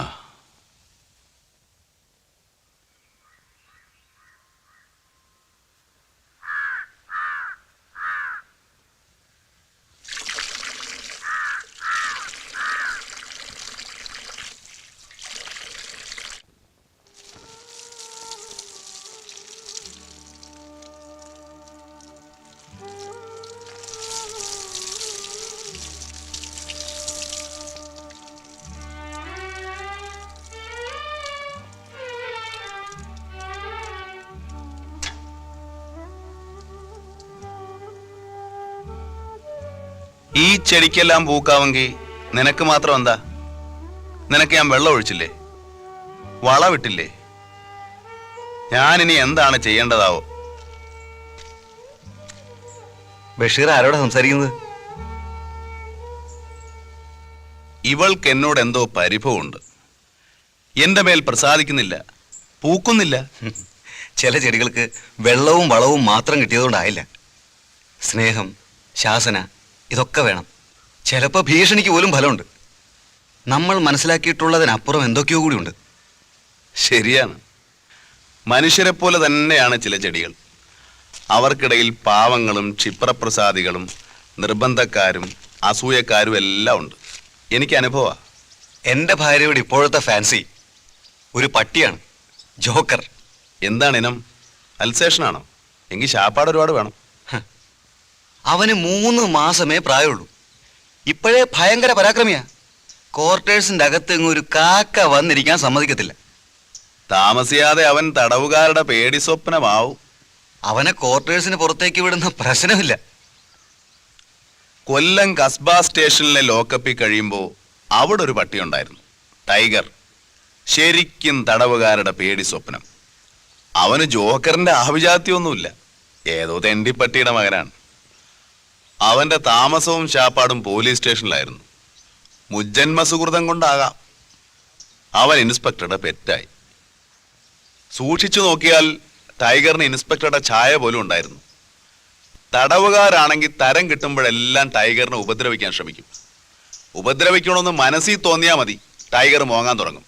ഈ ചെടിക്കെല്ലാം പൂക്കാവെങ്കിൽ നിനക്ക് മാത്രം എന്താ? നിനക്ക് ഞാൻ വെള്ളം ഒഴിച്ചില്ലേ, വളവിട്ടില്ലേ? ഞാനിനി എന്താണ് ചെയ്യേണ്ടതാവോ? ബഷീർ ആരോടാ സംസാരിക്കുന്നത്? ഇവൾക്ക് എന്നോട് എന്തോ പരിഭവമുണ്ട്. എന്റെ മേൽ പ്രസാദിക്കുന്നില്ല, പൂക്കുന്നില്ല. ചില ചെടികൾക്ക് വെള്ളവും വളവും മാത്രം കിട്ടിയതുകൊണ്ടായില്ല. സ്നേഹം, ശാസന ഇതൊക്കെ വേണം. ചിലപ്പോൾ ഭീഷണിക്ക് പോലും ഫലമുണ്ട്. നമ്മൾ മനസ്സിലാക്കിയിട്ടുള്ളതിനപ്പുറം എന്തൊക്കെയോ കൂടിയുണ്ട്. ശരിയാണ്, മനുഷ്യരെ പോലെ തന്നെയാണ് ചില ചെടികൾ. അവർക്കിടയിൽ പാവങ്ങളും ക്ഷിപ്രപ്രസാദികളും നിർബന്ധക്കാരും അസൂയക്കാരും എല്ലാം ഉണ്ട്. എനിക്ക് അനുഭവമാണ്. എന്റെ ഭാര്യയുടെ ഇപ്പോഴത്തെ ഫാൻസി ഒരു പട്ടിയാണ്, ജോക്കർ. എന്താണ് ഇനം? അൽസേഷനാണോ? എങ്കിൽ ശാപ്പാട് ഒരുപാട് വേണം. അവന് 3 മാസമേ പ്രായമുള്ളൂ. ഇപ്പോഴേ ഭയങ്കര പരാക്രമിയാ. ക്വാർട്ടേഴ്സിന്റെ അകത്ത് ഒരു കാക്ക വന്നിരിക്കാൻ സമ്മതിക്കത്തില്ല. താമസിയാതെ അവൻ തടവുകാരുടെ പേടി സ്വപ്നമാവും. അവനെ ക്വാർട്ടേഴ്സിന് പുറത്തേക്ക് വിടുന്ന പ്രശ്നമില്ല. കൊല്ലം കസ്ബ സ്റ്റേഷനിലെ ലോക്കപ്പിൽ കഴിയുമ്പോൾ അവിടെ ഒരു പട്ടിയുണ്ടായിരുന്നു, ടൈഗർ. ശരിക്കും തടവുകാരുടെ പേടി സ്വപ്നം. അവന് ജോക്കറിന്റെ ആഭിജാത്യമൊന്നുമില്ല, ഏതോ തെണ്ടിപ്പട്ടിയുടെ മകനാണ്. അവന്റെ താമസവും ശാപ്പാടും പോലീസ് സ്റ്റേഷനിലായിരുന്നു. മുജ്ജന്മ സുഹൃതം കൊണ്ടാകാം അവൻ ഇൻസ്പെക്ടറുടെ പെറ്റായി. സൂക്ഷിച്ചു നോക്കിയാൽ ടൈഗറിന് ഇൻസ്പെക്ടറുടെ ഛായ പോലും ഉണ്ടായിരുന്നു. തടവുകാരാണെങ്കിൽ തരം കിട്ടുമ്പോഴെല്ലാം ടൈഗറിനെ ഉപദ്രവിക്കാൻ ശ്രമിക്കും. ഉപദ്രവിക്കണമെന്ന് മനസ്സിൽ തോന്നിയാൽ മതി, ടൈഗർ മോങ്ങാൻ തുടങ്ങും.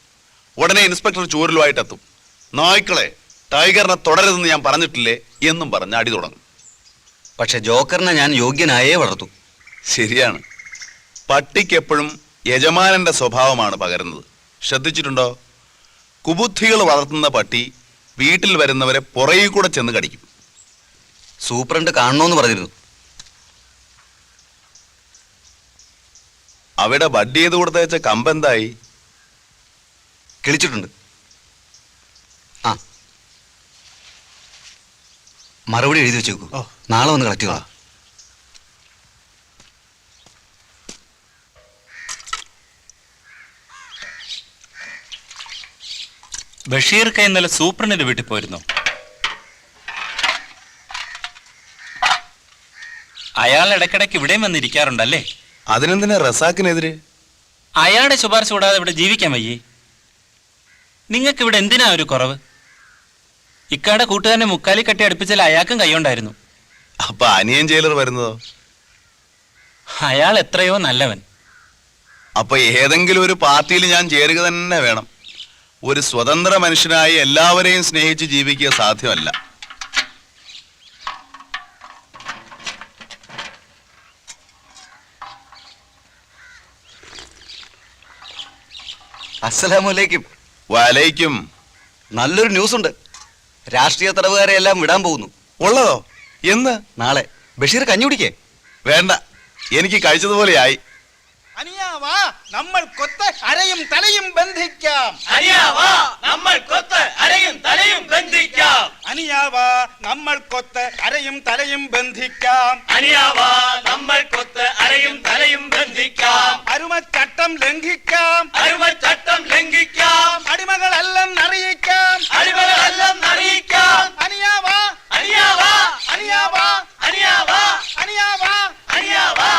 ഉടനെ ഇൻസ്പെക്ടർ ചൂരലുമായിട്ടെത്തും. നായ്ക്കളെ, ടൈഗറിനെ തുടരുതെന്ന് ഞാൻ പറഞ്ഞിട്ടില്ലേ എന്നും പറഞ്ഞ് അടി തുടങ്ങും. പക്ഷെ ജോക്കറിനെ ഞാൻ യോഗ്യനായേ വളർത്തു. ശരിയാണ്, പട്ടിക്കെപ്പോഴും യജമാനന്റെ സ്വഭാവമാണ് പകരുന്നത്. ശ്രദ്ധിച്ചിട്ടുണ്ടോ? കുബുദ്ധികൾ വളർത്തുന്ന പട്ടി വീട്ടിൽ വരുന്നവരെ പുറകിൽ കൂടെ ചെന്ന് കടിക്കും. സൂപ്രണ്ട് കാണണമെന്ന് പറഞ്ഞിരുന്നു. അവിടെ ബഡ് ചെയ്ത് കൊടുത്തയച്ച കമ്പെന്തായി? കിളിച്ചിട്ടുണ്ട്. ആ, മറുപടി എഴുതി വെച്ചേക്കൂ. നാളെ വന്ന് കളക്ട് ചെയ്തോളാം. ബഷീർക്ക് ഇന്നലെ സൂപ്രണ്ടിന്റെ വീട്ടിൽ പോയിരുന്നു. അയാൾ ഇടയ്ക്കിടയ്ക്ക് ഇവിടെയും വന്നിരിക്കാറുണ്ടല്ലേ? അതിനെന്തിനാ റസാക്കിനെതിരെ? അയാളുടെ ശുപാർശ കൂടാതെ ഇവിടെ ജീവിക്കാൻ വയ്യേ? നിങ്ങൾക്ക് ഇവിടെ എന്തിനാ ഒരു കുറവ്? ഇക്കാടെ കൂട്ടുകാരനെ മുക്കാലി കെട്ടി അടുപ്പിച്ചാൽ അയാൾക്കും കൈയുണ്ടായിരുന്നു. അപ്പൊ അനിയൻ ജയിലർ വരുന്നതോ? അയാൾ എത്രയോ നല്ലവൻ. അപ്പൊ ഏതെങ്കിലും ഒരു പാർട്ടിയിൽ ഞാൻ ചേരുക തന്നെ വേണം. ഒരു സ്വതന്ത്ര മനുഷ്യനായി എല്ലാവരെയും സ്നേഹിച്ച് ജീവിക്കുക സാധ്യമല്ല. അസ്സലാമലൈക്കും. വലൈക്കും. നല്ലൊരു ന്യൂസ് ഉണ്ട്. രാഷ്ട്രീയ തടവുകാരെ എല്ലാം വിടാൻ പോകുന്നു. ഉള്ളതോ? എന്ന്? നാളെ. ബഷീർ കഞ്ഞി കുടിക്കേ? വേണ്ട, എനിക്ക് കഴിച്ചതുപോലെയായി. അനിയാവാ, നമ്മൾ കൊത്ത് അരയും തലയും ബന്ധിക്കാം. അനിയാവാ, നമ്മൾ കൊത്ത് അരയും തലയും ബന്ധിക്കാം. അനിയാവാ, നമ്മൾ കൊത്ത് അരയും തലയും ബന്ധിക്കാം. അനിയാവാ, നമ്മൾ കൊത്ത് അരയും തലയും ബന്ധിക്കാം. അരുമച്ചട്ടം ലംഘിക്കാം. അരുമച്ചട്ടം ലംഘിക്കാം. അടിമകളല്ലെന്നറിയിക്കാം. അടിമകളല്ലെന്നറിയിക്കാം. അനിയാവാ, അനിയാവാ, അനിയാവാ, അനിയാവാ, അനിയാവാ, അനിയാവാ.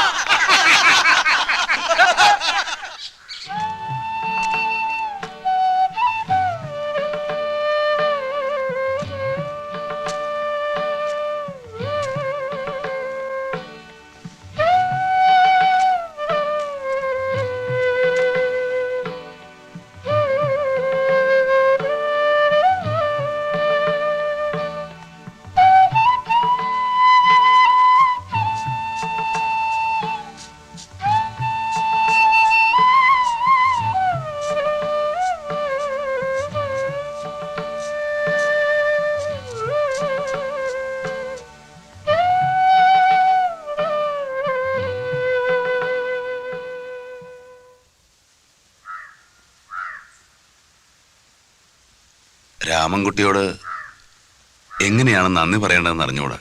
രാമൻകുട്ടിയോട് എങ്ങനെയാണ് നന്ദി പറയേണ്ടതെന്ന് അറിഞ്ഞൂടാ.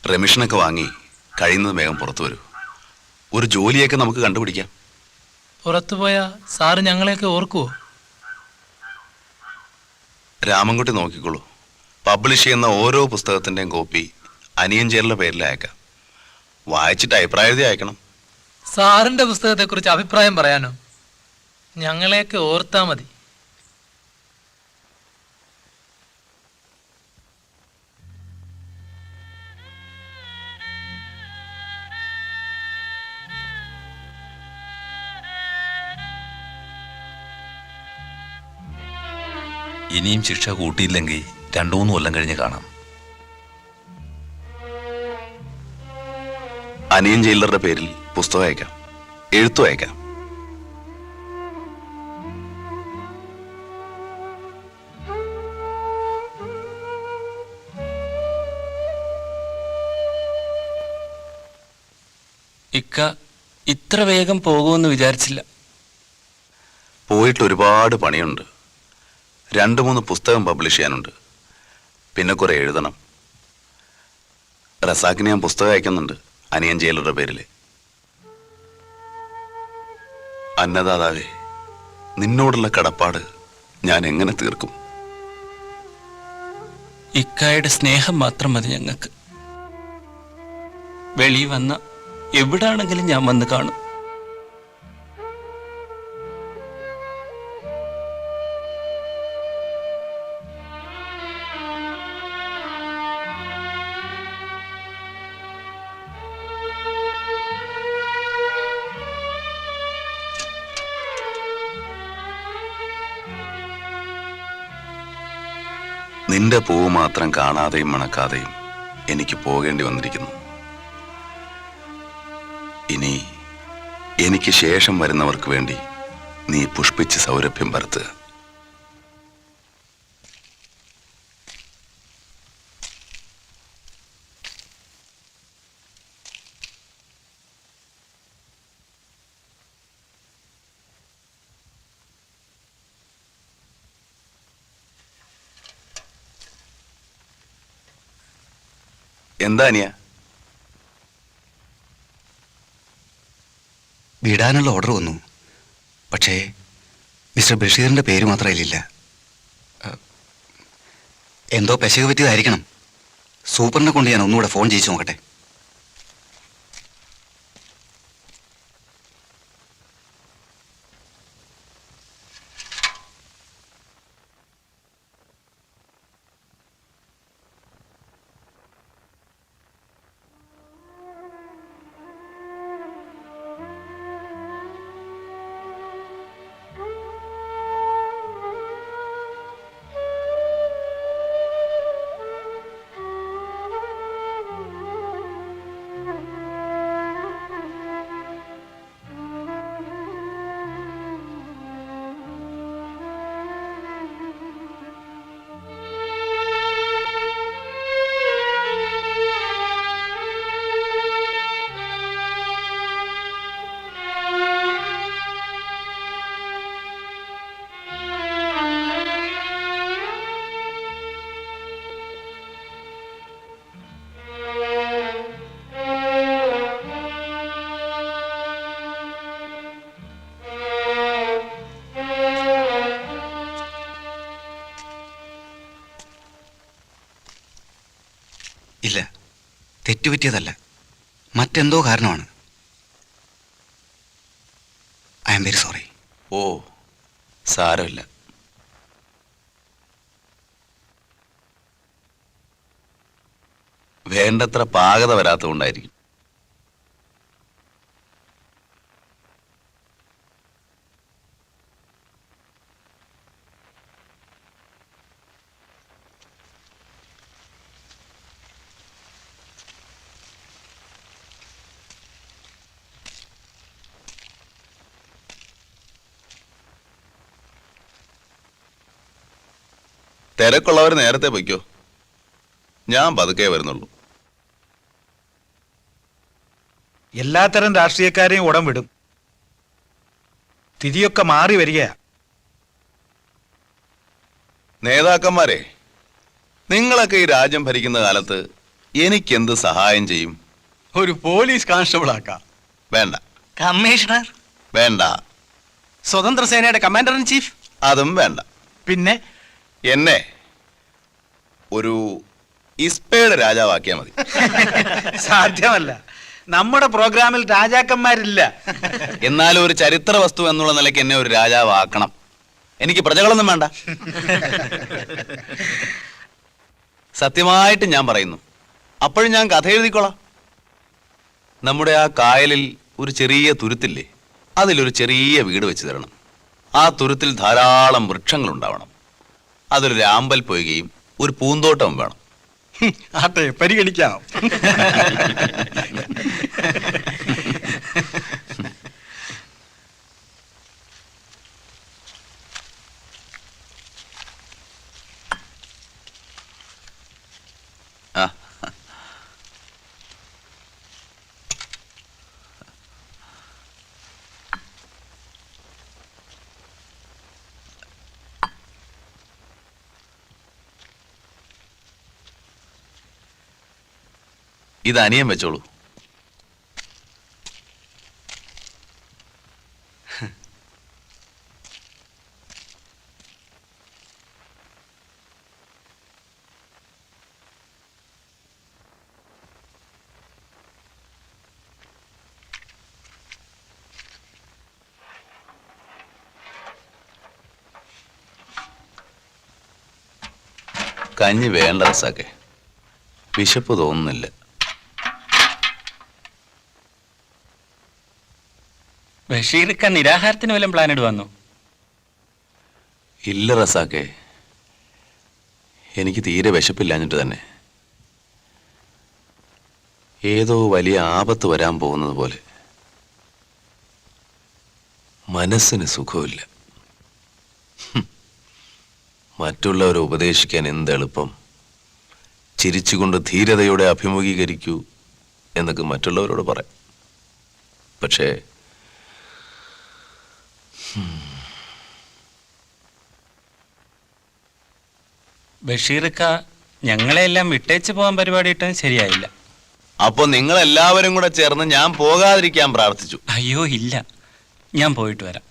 റെമിഷനൊക്കെ വാങ്ങി കഴിയുന്നത് വേഗം പുറത്തു വരൂ. ഒരു ജോലിയൊക്കെ നമുക്ക് കണ്ടുപിടിക്കാം. പുറത്തുപോയാ സാറ് ഞങ്ങളെയൊക്കെ ഓർക്കുവോ? രാമൻകുട്ടി നോക്കിക്കോളൂ. പബ്ലിഷ് ചെയ്യുന്ന ഓരോ പുസ്തകത്തിൻ്റെയും കോപ്പി അനിയൻ ചേരുടെ പേരിൽ അയക്കാം. വായിച്ചിട്ട് അഭിപ്രായം എഴുതി അയക്കണം. സാറിന്റെ പുസ്തകത്തെക്കുറിച്ച് അഭിപ്രായം പറയാനോ? ഞങ്ങളെയൊക്കെ ഓർത്താ മതി. ഇനിയും ശിക്ഷ കൂട്ടിയില്ലെങ്കിൽ 2-3 കൊല്ലം കഴിഞ്ഞ് കാണാം. അനിയൻ ജയിലറുടെ പേരിൽ പുസ്തകം അയക്കാം, എഴുത്തും അയക്കാം. ഇക്ക ഇത്ര വേഗം പോകുമെന്ന് വിചാരിച്ചില്ല. പോയിട്ട് ഒരുപാട് പണിയുണ്ട്. 2-3 പുസ്തകം പബ്ലിഷ് ചെയ്യാനുണ്ട്, പിന്നെ കുറെ എഴുതണം. റസാക്കിന് ഞാൻ പുസ്തകം അയക്കുന്നുണ്ട്, അനിയൻ ജയിലറുടെ പേരിൽ. അന്നദാതാവേ, നിന്നോടുള്ള കടപ്പാട് ഞാൻ എങ്ങനെ തീർക്കും? ഇക്കായുടെ സ്നേഹം മാത്രം മതി ഞങ്ങൾക്ക്. വെളി വന്ന എവിടാണെങ്കിലും ഞാൻ വന്ന് കാണും. നിന്റെ പൂവ് മാത്രം കാണാതെയും മണക്കാതെയും എനിക്ക് പോകേണ്ടി വന്നിരിക്കുന്നു. ഇനി എനിക്ക് ശേഷം വരുന്നവർക്ക് വേണ്ടി നീ പുഷ്പിച്ച് സൗരഭ്യം പരത്തുക. എന്താ അനിയ? വിടാനുള്ള ഓർഡർ വന്നു, പക്ഷേ മിസ്റ്റർ ബഷീറിന്റെ പേര് മാത്രം അതിലില്ല. എന്തോ പെശക് പറ്റിയതായിരിക്കണം. സൂപ്പറിനെ കൊണ്ട് ഞാൻ ഒന്നുകൂടെ ഫോൺ ചെയ്യിച്ചു നോക്കട്ടെ. ഇല്ല, തെറ്റുപറ്റിയതല്ല, മറ്റെന്തോ കാരണമാണ്. I am very sorry. ഓ, സാരമില്ല. വേണ്ടത്ര പാകത വരാത്തതുകൊണ്ടായിരിക്കും. തിരക്കുള്ളവർ നേരത്തെ പൊയ്ക്കോ, ഞാൻ പതുക്കെ വരുന്നുള്ളൂ. എല്ലാത്തരം രാഷ്ട്രീയക്കാരെയും ഉടൻ വിടും. തിരിയൊക്കെ മാറി വരികയാ. നേതാക്കന്മാരെ, നിങ്ങളൊക്കെ ഈ രാജ്യം ഭരിക്കുന്ന കാലത്ത് എനിക്കെന്ത് സഹായം ചെയ്യും? ഒരു പോലീസ് കോൺസ്റ്റബിൾ ആക്കാം. വേണ്ട. കമ്മീഷണർ വേണ്ട. സ്വതന്ത്ര സേനയുടെ കമാൻഡർ ഇൻ ചീഫ് അതും വേണ്ട. പിന്നെ എന്നെ ഒരു ഇസ്പയുടെ രാജാവാക്കിയാ മതി. സാധ്യമല്ല, നമ്മുടെ പ്രോഗ്രാമിൽ രാജാക്കന്മാരില്ല. എന്നാലും ഒരു ചരിത്ര വസ്തു എന്നുള്ള നിലയ്ക്ക് എന്നെ ഒരു രാജാവാക്കണം. എനിക്ക് പ്രജകളൊന്നും വേണ്ട. സത്യമായിട്ട് ഞാൻ പറയുന്നു. അപ്പോഴും ഞാൻ കഥ എഴുതിക്കോളാം. നമ്മുടെ ആ കായലിൽ ഒരു ചെറിയ തുരുത്തില്ലേ, അതിലൊരു ചെറിയ വീട് വെച്ച് തരണം. ആ തുരുത്തിൽ ധാരാളം വൃക്ഷങ്ങൾ ഉണ്ടാവണം. അതൊരു രാമ്പൽ പൊയ്കയും ഒരു പൂന്തോട്ടവും വേണം. ആട്ടെ, പരിഗണിക്കാം. ഇത് അനിയൻ വെച്ചോളൂ. കഞ്ഞി വേണ്ട റസാക്കെ, വിശപ്പ് തോന്നുന്നില്ല. ബഷീർക്ക നിരാഹാരത്തിന് വല്ലതും പ്ലാൻ ഇടുവന്നു? ഇല്ല റസാക്കെ, എനിക്ക് തീരെ വിശപ്പില്ലാഞ്ഞിട്ട് തന്നെ. ഏതോ വലിയ ആപത്ത് വരാൻ പോകുന്നത് പോലെ. മനസ്സിന് സുഖമില്ല. മറ്റുള്ളവരെ ഉപദേശിക്കാൻ എന്തെളുപ്പം. ചിരിച്ചുകൊണ്ട് ധീരതയോടെ അഭിമുഖീകരിക്കൂ എന്നൊക്കെ മറ്റുള്ളവരോട് പറയാം. പക്ഷേ ബഷീർക്ക ഞങ്ങളെല്ലാം വിട്ടേച്ച് പോകാൻ പരിപാടി ഇട്ടും ശരിയായില്ല. അപ്പൊ നിങ്ങളെല്ലാവരും കൂടെ ചേർന്ന് ഞാൻ പോകാതിരിക്കാൻ പ്രാർത്ഥിച്ചു. അയ്യോ ഇല്ല, ഞാൻ പോയിട്ട് വരാം.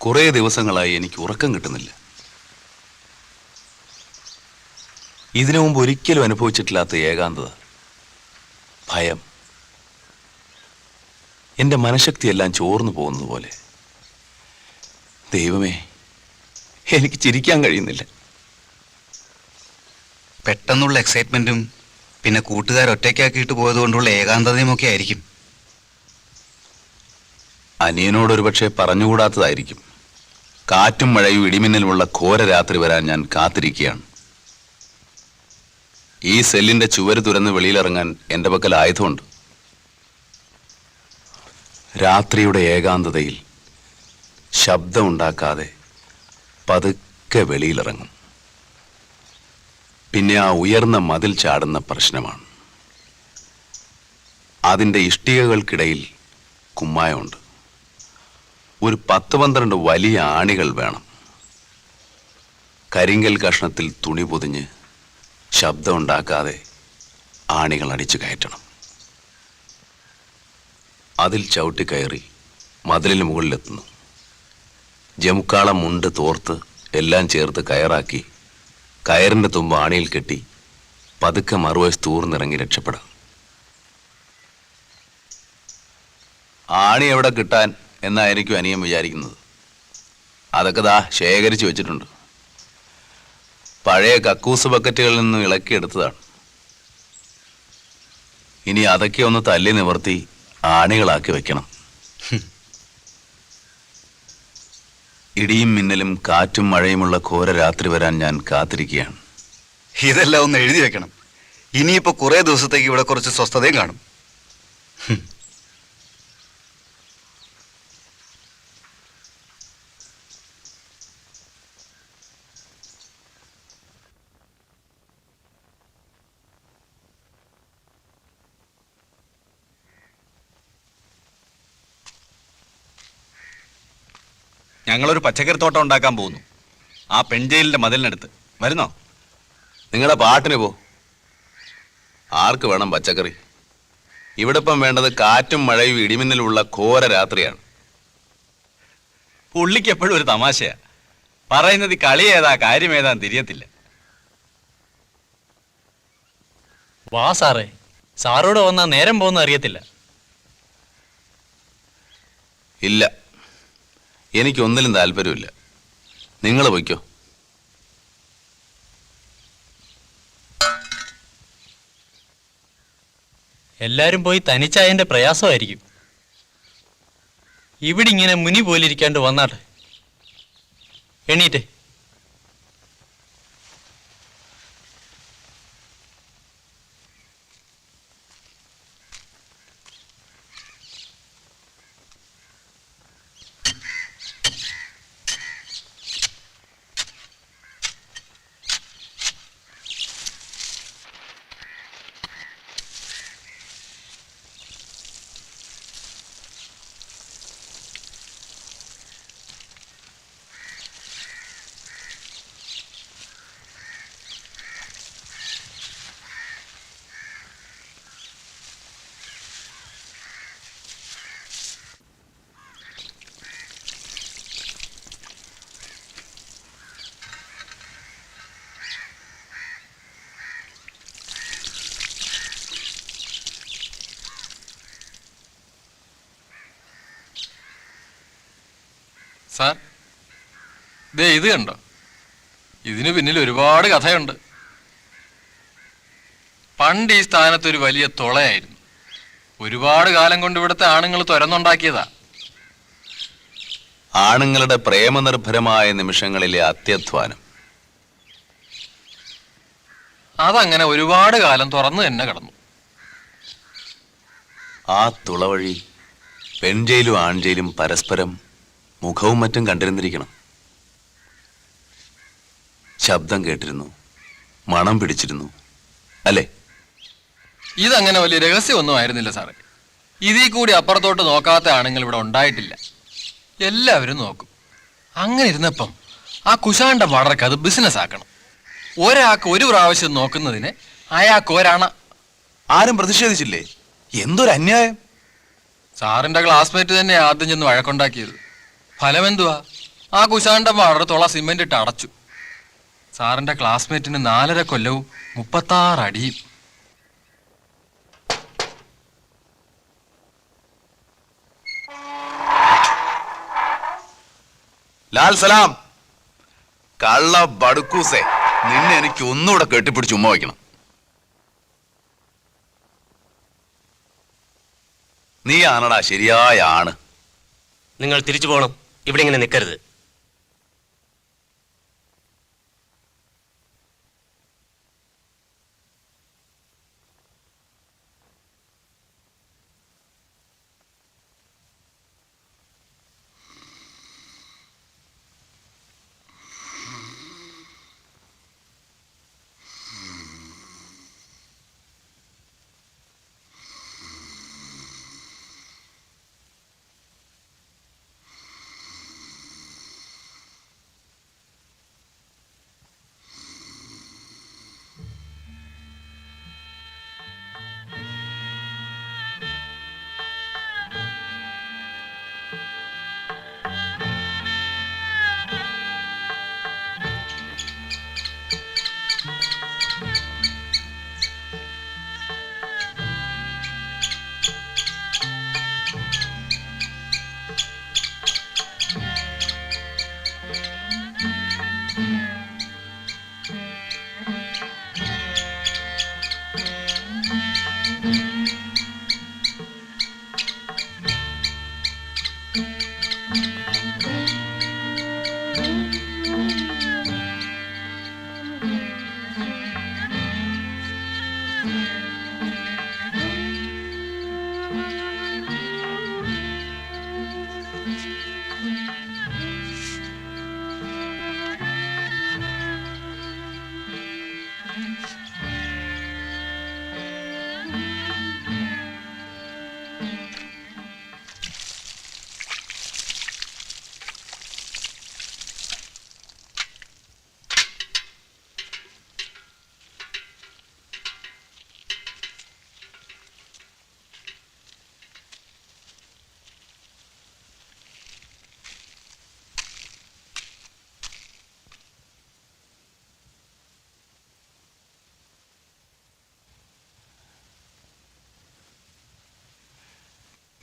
കുറേ ദിവസങ്ങളായി എനിക്ക് ഉറക്കം കിട്ടുന്നില്ല. ഇതിനു മുമ്പ് ഒരിക്കലും അനുഭവിച്ചിട്ടില്ലാത്ത ഏകാന്തത, ഭയം, എൻ്റെ മനഃശക്തിയെല്ലാം ചോർന്നു പോകുന്നത് പോലെ. ദൈവമേ, എനിക്ക് ചിരിക്കാൻ കഴിയുന്നില്ല. പെട്ടെന്നുള്ള എക്സൈറ്റ്മെന്റും പിന്നെ കൂട്ടുകാരൊറ്റയ്ക്കാക്കിയിട്ട് പോയതുകൊണ്ടുള്ള ഏകാന്തതയുമൊക്കെ ആയിരിക്കും. അനിയനോടൊരു പക്ഷേ പറഞ്ഞുകൂടാത്തതായിരിക്കും. കാറ്റും മഴയും ഇടിമിന്നലുമുള്ള ഘോര രാത്രി വരാൻ ഞാൻ കാത്തിരിക്കുകയാണ്. ഈ സെല്ലിന്റെ ചുവര് തുറന്ന് വെളിയിലിറങ്ങാൻ എൻ്റെ പക്കൽ ആയുധമുണ്ട്. രാത്രിയുടെ ഏകാന്തതയിൽ ശബ്ദമുണ്ടാക്കാതെ പതുക്കെ വെളിയിലിറങ്ങും. പിന്നെ ആ ഉയർന്ന മതിൽ ചാടുന്ന പ്രശ്നമാണ്. അതിൻ്റെ ഇഷ്ടികകൾക്കിടയിൽ കുമ്മായമുണ്ട്. ഒരു 10-12 വലിയ ആണികൾ വേണം. കരിങ്കൽ കഷ്ണത്തിൽ തുണി പൊതിഞ്ഞ് ശബ്ദമുണ്ടാക്കാതെ ആണികൾ അടിച്ചു കയറ്റണം. അതിൽ ചവിട്ടിക്കയറി മതിലിന് മുകളിലെത്തുന്നു. ജമുക്കാളം മുണ്ട് തോർത്ത് എല്ലാം ചേർത്ത് കയറാക്കി കയറിൻ്റെ തുമ്പ് ആണിയിൽ കെട്ടി പതുക്കെ മറുവശത്ത് ഊർന്നിറങ്ങി രക്ഷപ്പെടാം. ആണി എവിടെ കിട്ടാൻ എന്നായിരിക്കും അനിയൻ വിചാരിക്കുന്നത്. അതൊക്കെ ദാ ശേഖരിച്ചു വെച്ചിട്ടുണ്ട്. പഴയ കക്കൂസ് ബക്കറ്റുകളിൽ നിന്നും ഇളക്കിയെടുത്തതാണ്. ഇനി അതൊക്കെ ഒന്ന് തല്ലി നിവർത്തി ആണികളാക്കി വെക്കണം. ഇടിയും മിന്നലും കാറ്റും മഴയുമുള്ള ഘോര രാത്രി വരാൻ ഞാൻ കാത്തിരിക്കുകയാണ്. ഇതെല്ലാം ഒന്ന് എഴുതി വെക്കണം. ഇനിയിപ്പോ കുറെ ദിവസത്തേക്ക് ഇവിടെ കുറച്ച് സ്വസ്ഥതയും കാണും. ഞങ്ങളൊരു പച്ചക്കറി തോട്ടം ഉണ്ടാക്കാൻ പോകുന്നു. ആ പെൺജയിലിന്റെ മതിലിനടുത്ത്. വരുന്നോ? നിങ്ങളുടെ പാട്ടിന് പോ. ആർക്ക് വേണം പച്ചക്കറി? ഇവിടെ ഇപ്പം വേണ്ടത് കാറ്റും മഴയും ഇടിമിന്നലുള്ള ഘോര രാത്രിയാണ്. പുള്ളിക്ക് എപ്പോഴും ഒരു തമാശയാ. പറയുന്നത് കളി ഏതാ കാര്യം ഏതാന്ന് തിരിയത്തില്ല. വാ സാറേ, സാറോട് വന്നാ നേരം പോകുന്ന അറിയത്തില്ല. ഇല്ല, എനിക്കൊന്നിലും താല്പര്യമില്ല. നിങ്ങൾ പൊയ്ക്കോ. എല്ലാരും പോയി തനിച്ചായന്റെ പ്രയാസമായിരിക്കും. ഇവിടെ ഇങ്ങനെ മുനി പോലിരിക്കാണ്ട് വന്നാട്ടെ. എണീറ്റേ. സാർ, ദേ ഇത് കണ്ടോ? ഇതിന് പിന്നിൽ ഒരുപാട് കഥയുണ്ട്. പണ്ട് ഈ സ്ഥാനത്ത് ഒരു വലിയ തുളയായിരുന്നു. ഒരുപാട് കാലം കൊണ്ട് ഇവിടുത്തെ ആണുങ്ങൾ തുരന്നുണ്ടാക്കിയതാ. ആണുങ്ങളുടെ പ്രേമനിർഭരമായ നിമിഷങ്ങളിലെ അത്യധ്വാനം. അതങ്ങനെ ഒരുപാട് കാലം തുറന്നു തന്നെ കിടന്നു. ആ തുള വഴി പെൺജയിലും ആൺജയിലും പരസ്പരം മുഖവും മറ്റും കണ്ടിരുന്നിരിക്കണം. ശബ്ദം കേട്ടിരുന്നു, മണം പിടിച്ചിരുന്നു, അല്ലേ? ഇതങ്ങനെ വലിയ രഹസ്യമൊന്നും ആയിരുന്നില്ല സാറേ. ഇതിൽ കൂടി അപ്പുറത്തോട്ട് നോക്കാത്ത ആണുങ്ങൾ ഇവിടെ ഉണ്ടായിട്ടില്ല. എല്ലാവരും നോക്കും. അങ്ങനെ ഇരുന്നപ്പം ആ കുശാണ്ട വാടകയ്ക്ക് അത് ബിസിനസ് ആക്കണം. ഒരാൾക്ക് ഒരു പ്രാവശ്യം നോക്കുന്നതിന് അയാൾക്ക് ഒരാണ. ആരും പ്രതിഷേധിച്ചില്ലേ? എന്തൊരു അന്യായം! സാറിന്റെ ക്ലാസ്മേറ്റ് തന്നെ ആദ്യം ചെന്ന് വഴക്കുണ്ടാക്കിയത്. ഫലം എന്തുവാ? ആ കുശാണ്ട വാടക തുള സിമെന്റ് ഇട്ട് അടച്ചു. സാറിന്റെ ക്ലാസ്മേറ്റിന് 4.5 കൊല്ലവും 36 അടിയും. ലാൽ സലാം. കള്ള ബടുക്കൂസേ, നിന്നെ എനിക്ക് ഒന്നുകൂടെ കെട്ടിപ്പിടിച്ച് ഉമ്മ വയ്ക്കണം. നീ ആണടാ ശരിയായ ആണ്. നിങ്ങൾ തിരിച്ചു പോകണം. ഇവിടെ ഇങ്ങനെ നിൽക്കരുത്.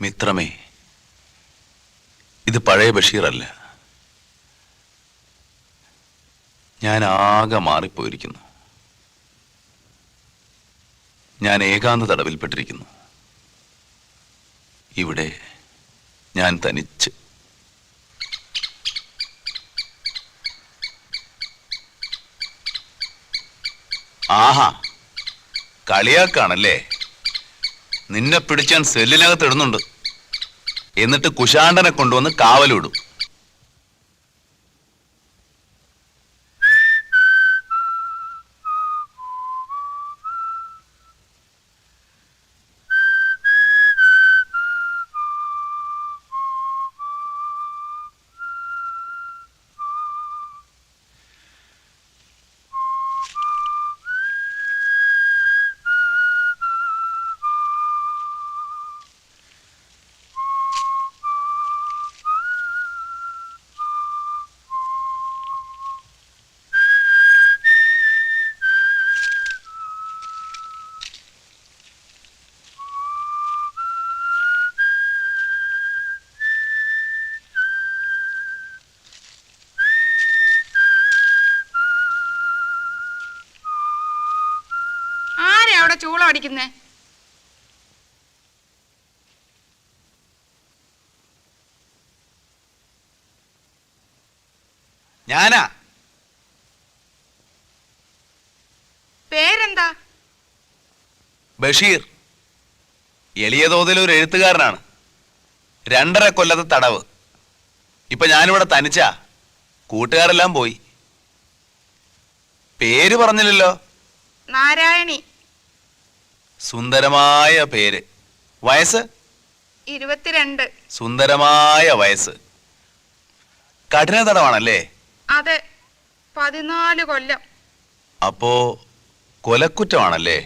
മിത്രമേ, ഇത് പഴയ ബഷീറല്ല. ഞാൻ ആകെ മാറിപ്പോയിരിക്കുന്നു. ഞാൻ ഏകാന്ത തടവിൽപ്പെട്ടിരിക്കുന്നു. ഇവിടെ ഞാൻ തനിച്ച്. ആഹാ, കളിയാക്കാണല്ലേ? നിന്നെ പിടിച്ചാൻ സെല്ലിനകത്ത് ഇടുന്നുണ്ട്. എന്നിട്ട് കുശാണ്ടനെ കൊണ്ടുവന്ന് കാവലിടും. ചൂളം അടിക്കുന്നേ? ഞാനാ. പേരെന്താ? ബഷീർ. എളിയ തോതിൽ ഒരു എഴുത്തുകാരനാണ്. 2.5 കൊല്ലത്തെ തടവ്. ഇപ്പൊ ഞാനിവിടെ തനിച്ചാ. കൂട്ടുകാരെല്ലാം പോയി. പേര് പറഞ്ഞില്ലല്ലോ. നാരായണി. സുന്ദരമായ പേര്. വയസ്സ്? 22. സുന്ദരമായ വയസ്സ്. കഠിന തടവാണല്ലേ? അതെ, 14 കൊല്ലം. അപ്പോ കൊലക്കുറ്റമാണല്ലേ?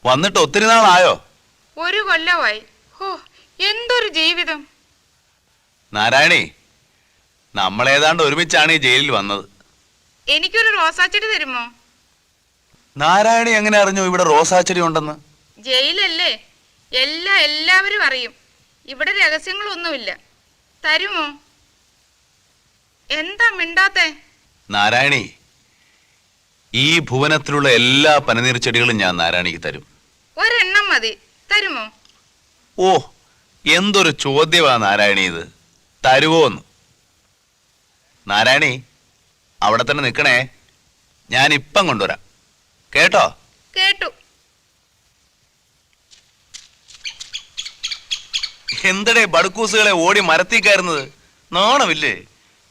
വന്നിട്ട് ഒത്തിരി നാളായോ? 1 കൊല്ലമായി. ഓ, എന്തൊരു ജീവിതം. നാരായണി, നമ്മളേതാണ്ട് ഒരുമിച്ചാണ് ഈ ജയിലിൽ വന്നത്. എനിക്കൊരു റോസാച്ചെടി തരുമോ? നാരായണി എങ്ങനെ അറിഞ്ഞു ഇവിടെ റോസാച്ചെടി ഉണ്ടെന്ന്? ജയിലല്ലേ, എല്ലാവരും അറിയും. ഇവിടെ രഹസ്യങ്ങളൊന്നുമില്ല. തരുമോ? എന്താ മിണ്ടാത്തെ? നാരായണി, ഈ ഭുവനത്തിലുള്ള എല്ലാ പനിനീർ ചെടികളും ഞാൻ നാരായണിക്ക് തരും. ഒരെണ്ണം മതി. തരുമോ? ഓ, എന്തൊരു ചോദ്യമാ നാരായണി ഇത്. തരുവോന്ന്? നാരായണി, അവിടെ തന്നെ നിൽക്കണേ. ഞാൻ ഇപ്പം കൊണ്ടുവരാം. കേട്ടോ? കേട്ടു. എന്തടേ ബടുക്കൂസുകളെ ഓടി മരത്തി കയറുന്നത്? നാണമില്ലേ?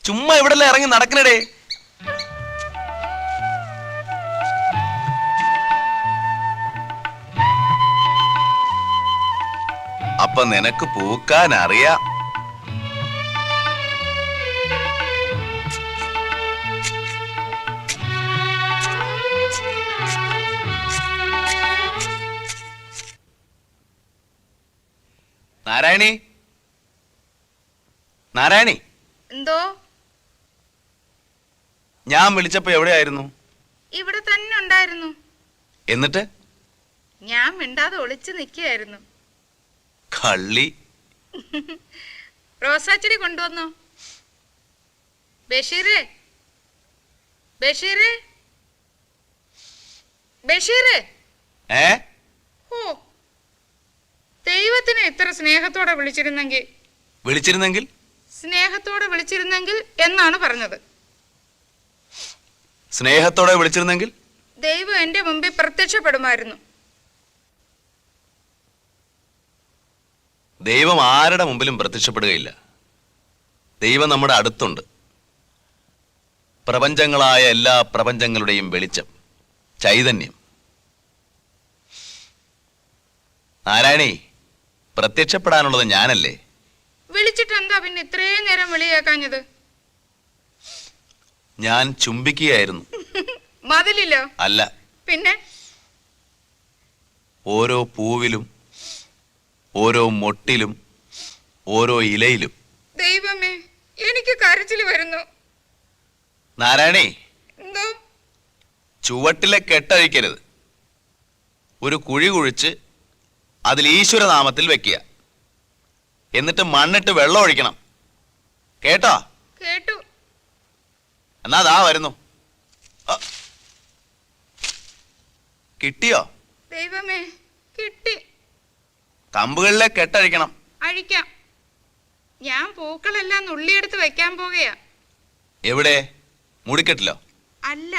ചുമ്മാ ഇവിടെല്ലാം ഇറങ്ങി നടക്കണടേ. അപ്പൊ നിനക്ക് പൂക്കാൻ അറിയാം. നാരായണി, നാരായണി. എന്തോ? ഞാൻ വിളിച്ചപ്പോ എവിടെയായിരുന്നു? ഇവിടെ തന്നെ ഉണ്ടായിരുന്നു. എന്നിട്ട്? ഞാൻ മിണ്ടാതെ ഒളിച്ചു നിൽക്കുകയായിരുന്നു. കള്ളി. റോസാച്ചെടി കൊണ്ടുവന്നോ? ബഷീറേ, ബഷീറേ, ബഷീറേ. ഓ, ദൈവത്തിനെ ഇത്ര സ്നേഹത്തോടെ വിളിച്ചിരുന്നെങ്കിൽ സ്നേഹത്തോടെ വിളിച്ചിരുന്നെങ്കിൽ എന്നാണ് പറഞ്ഞത്. സ്നേഹത്തോടെ വിളിച്ചിരുന്നെങ്കിൽ ദൈവം എന്റെ മുമ്പിൽ പ്രത്യക്ഷപ്പെടുമായിരുന്നു. ദൈവം ആരുടെ മുമ്പിലും പ്രത്യക്ഷപ്പെടുകയില്ല. ദൈവം നമ്മുടെ അടുത്തുണ്ട്. പ്രപഞ്ചങ്ങളായ എല്ലാ പ്രപഞ്ചങ്ങളുടെയും വെളിച്ചം, ചൈതന്യം. നാരായണി, പ്രത്യക്ഷപ്പെടാനുള്ളത് ഞാനല്ലേ? വിളിച്ചിട്ട് എന്താ പിന്നെ ഇത്രയും നേരം വിളിയേക്കാഞ്ഞത്? ഞാൻ ചുംബിക്കുകയായിരുന്നു. മതിലില്ലോ? അല്ല. പിന്നെ? ഓരോ പൂവിലും, ഓരോ മൊട്ടിലും, ഓരോ ഇലയിലും. ദൈവമേ, എനിക്ക് കരച്ചിൽ വരുന്നു. നാരായണി, എന്തോ? ചുവട്ടിലെ കെട്ടഴിക്കരുത്. ഒരു കുഴി കുഴിച്ച് അതിൽ ഈശ്വരനാമത്തിൽ വെക്കുക. എന്നിട്ട് മണ്ണിട്ട് വെള്ളം ഒഴിക്കണം. കേട്ടോ? കേട്ടു. എന്നാ ദാ വരുന്നു. കിട്ടിയോ? ദൈവമേ, കിട്ടി. കമ്പുകളിലെ കെട്ടഴിക്കണം. അഴിക്കാം. ഞാൻ പൂക്കളെല്ലാം നുള്ളിയെടുത്ത് വെക്കാൻ പോകുകയാ. എവിടെ? മുടിക്കെട്ടിലോ? അല്ല,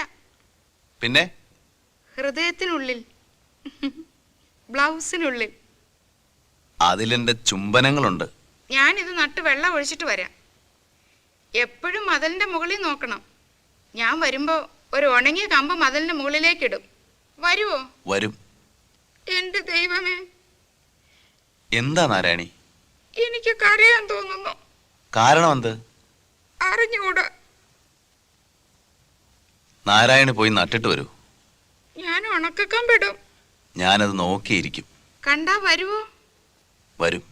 പിന്നെ? ഹൃദയത്തിനുള്ളിൽ, ബ്ലൗസിനുള്ളിൽ. അതിലെന്റെ ചുംബനങ്ങളുണ്ട്. ഞാനിത് നട്ട് വെള്ളം ഒഴിച്ചിട്ട് വരാം. എപ്പോഴും മതിലിന്റെ മുകളിൽ നോക്കണം. ഞാൻ വരുമ്പോ ഒരു ഉണങ്ങിയ കമ്പ് മതിലിന്റെ മുകളിലേക്കിടും. വരുവോ? വരും. എന്റെ ദൈവമേ, എന്താ നാരായണി? എനിക്ക് കരയാൻ തോന്നുന്നു. കാരണം എന്ത്? അറിഞ്ഞുകൂടാ. നാരായണി പോയി നട്ടിട്ട് വരൂ. ഞാൻ ഉണക്കക്കമ്പിടും. ഞാനത് നോക്കിയിരിക്കും. കണ്ടാ വരുവോ? വരും.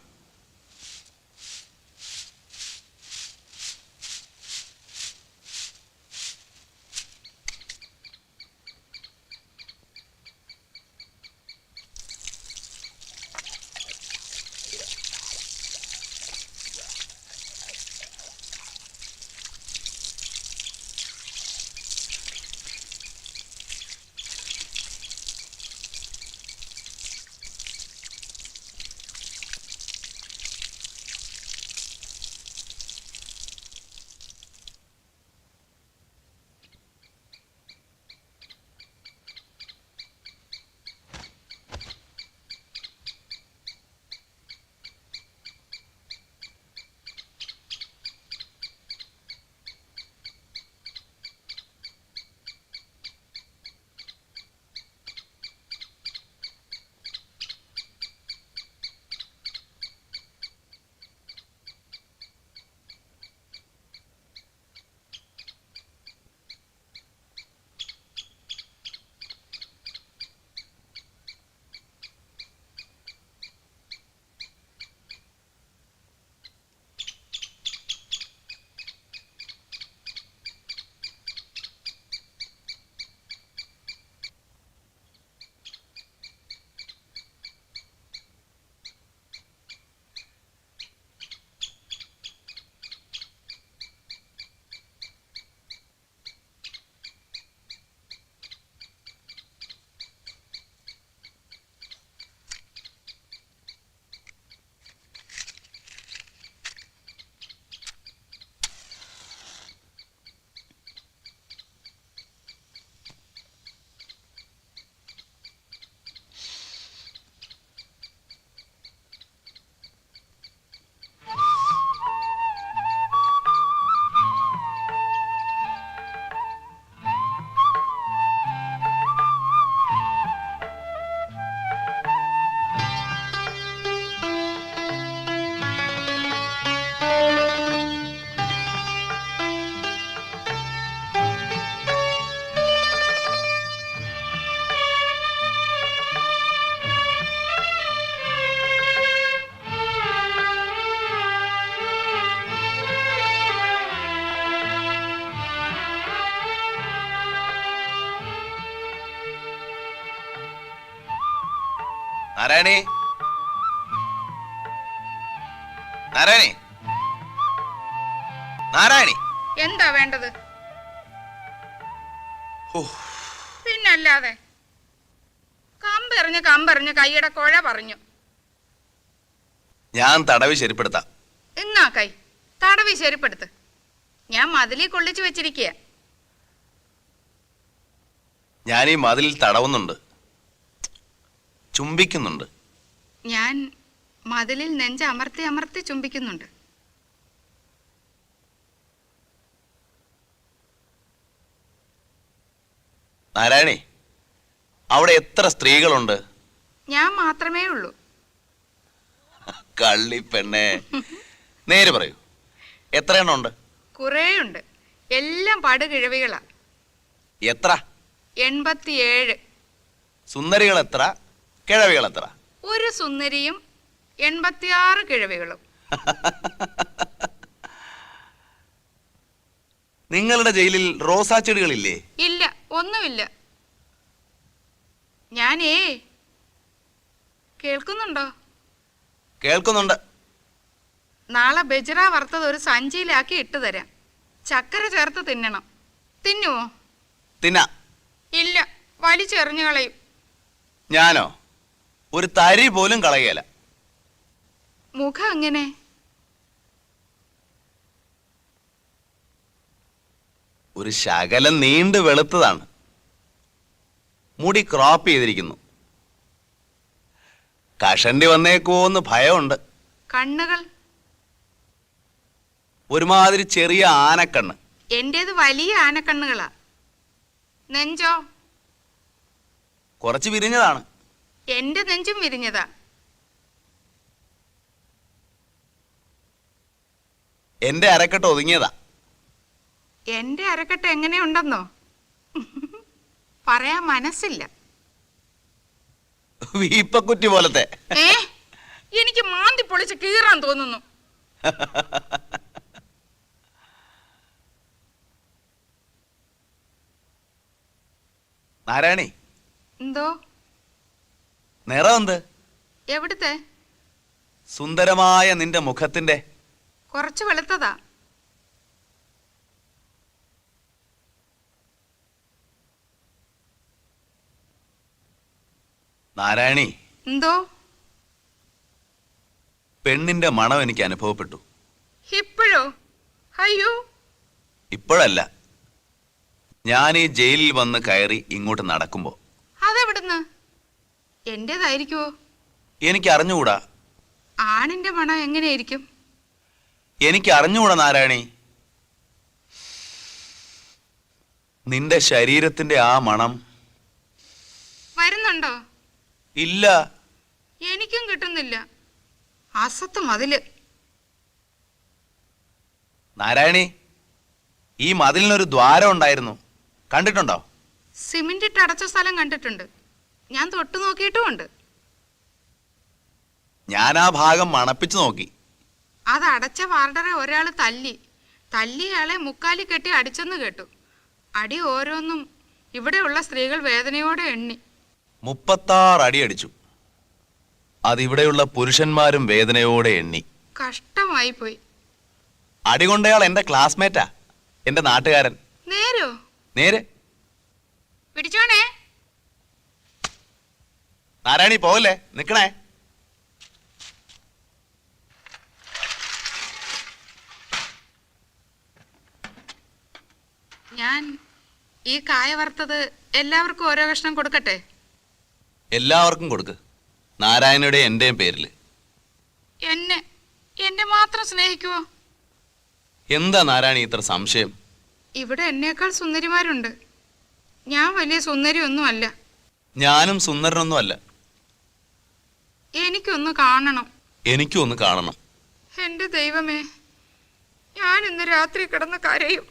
നാരായണി, നാരായണി, നാരായണി. എന്താ വേണ്ടത്? പിന്നല്ലാതെ കമ്പെറിഞ്ഞ് കൈയുടെ കുഴ പറഞ്ഞു. ഞാൻ തടവി ശരിപ്പെടുത്താം. എന്നാ കൈ തടവി ശരിപ്പെടുത്ത്. ഞാൻ മതിലിൽ കൊള്ളിച്ചു വെച്ചിരിക്കുക. ഞാൻ ഈ മതിലിൽ തടവുന്നുണ്ട്, ചുംബിക്കുന്നുണ്ട്. ഞാൻ മതിലിൽ നെഞ്ച് അമർത്തി അമർത്തി ചുംബിക്കുന്നുണ്ട്. നാരായണി, അവിടെ എത്ര സ്ത്രീകളുണ്ട്? ഞാൻ മാത്രമേ ഉള്ളൂ. കള്ളി പെണ്ണേ, നേര് പറയൂ, എത്ര എണ്ണം ഉണ്ട്? കുറേയുണ്ട്. എല്ലാം പടുകിഴവികളാ. എത്ര? 87. സുന്ദരികൾ എത്ര? കിഴവികൾ എത്ര? ഒരു സുന്ദരിയും 86 കിഴവികളും. നിങ്ങളുടെ ജയിലിൽ റോസാ ചെടികളില്ലേ? ഇല്ല, ഒന്നുമില്ല. ഞാനേ കേൾക്കുന്നുണ്ടോ? കേൾക്കുന്നുണ്ട്. നാളെ ബജ്ര വറുത്തത് ഒരു സഞ്ചിയിലാക്കി ഇട്ടു തരാം. ചക്കര ചേർത്ത് തിന്നണം. തിന്നുവോ? തിന്നാ. ഇല്ല, വലിച്ചെറിഞ്ഞു കളയും. ഞാനോ? ഒരു തരി പോലും കളയല. മുഖം എങ്ങനെ? ഒരു ശകലം നീണ്ടു വെളുത്തതാണ്. മുടി ക്രോപ്പ് ചെയ്തിരിക്കുന്നു. കഷണ്ടി വന്നേക്കുവോന്ന് ഭയമുണ്ട്. കണ്ണുകൾ? ഒരുമാതിരി ചെറിയ ആനക്കണ്ണ്. എന്റേത് വലിയ ആനക്കണ്ണുകളാ. നെഞ്ചോ? കുറച്ച് വിരിഞ്ഞതാണ്. എന്റെ നെഞ്ചും വിരിഞ്ഞതാ. എന്റെ അരക്കെട്ട് ഒതുങ്ങിയതാ. എന്റെ അരക്കെട്ട് എങ്ങനെയുണ്ടെന്നോ? പറയാൻ മനസ്സില്ല. വീപ്പക്കുറ്റി പോലത്തെ. എനിക്ക് മാന്തി പൊളിച്ച് കീറാൻ തോന്നുന്നു. നാരായണി, എന്തോ? നിറം എന്ത്? എവിടുത്തെ? സുന്ദരമായ നിന്റെ മുഖത്തിന്റെ. കുറച്ച് വെളുത്തതാ. നാരായണി, എന്തോ? പെണ്ണിന്റെ മണം എനിക്ക് അനുഭവപ്പെട്ടു. ഇപ്പോഴോ? അയ്യോ. ഇപ്പോഴല്ല, ഞാൻ ഈ ജയിലിൽ വന്ന് കയറി ഇങ്ങോട്ട് നടക്കുമ്പോ. അതെവിടുന്ന്? എന്റേതായിരിക്കുവോ? എനിക്ക് അറിഞ്ഞുകൂടാ. ആണിന്റെ മണം എങ്ങനെയായിരിക്കും? എനിക്ക് അറിഞ്ഞുകൂടാ നാരായണി. നിന്റെ ശരീരത്തിന്റെ ആ മണം. വരുന്നുണ്ടോ? ഇല്ല. എനിക്കും കിട്ടുന്നില്ല. അസത്ത് മതില്. നാരായണി, ഈ മതിലിനൊരു ദ്വാരം ഉണ്ടായിരുന്നു, കണ്ടിട്ടുണ്ടോ? സിമെന്റ് ഇട്ട് അടച്ച സ്ഥലം കണ്ടിട്ടുണ്ട്. ഞാൻ തൊട്ടു നോക്കിയിട്ടുമുണ്ട്. ഞാൻ ആ ഭാഗം മണപ്പിച്ചു നോക്കി. അത് അടച്ച വാർഡറെ ഒരാള് തല്ലിയയാളെ മുക്കാലി കെട്ടി അടിച്ചെന്ന് കേട്ടു. അടി ഓരോന്നും ഇവിടെയുള്ള സ്ത്രീകൾ വേദനയോടെ എണ്ണി. 36 അടി അടിച്ചു. അതിവിടെയുള്ള പുരുഷന്മാരും വേദനയോടെ എണ്ണി. കഷ്ടമായി പോയി. അടികൊണ്ടയാൾ എന്റെ ക്ലാസ്മേറ്റാ, എന്റെ നാട്ടുകാരൻ. നേരോ? നേരെ. പിടിച്ചോണേ. നാരായണി, പോവല്ലേ, നിക്കണേ. ഞാൻ ഈ കായ വറുത്തത് എല്ലാവർക്കും ഓരോ കഷ്ണം കൊടുക്കട്ടെ? എല്ലാവർക്കും കൊടുക്ക്, നാരായണയുടെ എന്റെയും പേരില്. എന്നെ മാത്രം സ്നേഹിക്കുവോ? എന്താ നാരായണി ഇത്ര സംശയം? ഇവിടെ എന്നേക്കാൾ സുന്ദരിമാരുണ്ട്. ഞാൻ വലിയ സുന്ദരി അല്ല. ഞാനും സുന്ദരനൊന്നും അല്ല. എനിക്കൊന്ന് കാണണം. എനിക്കും ഒന്ന് കാണണം. എന്റെ ദൈവമേ, ഞാൻ ഇന്ന് രാത്രി കിടന്ന് കരയും.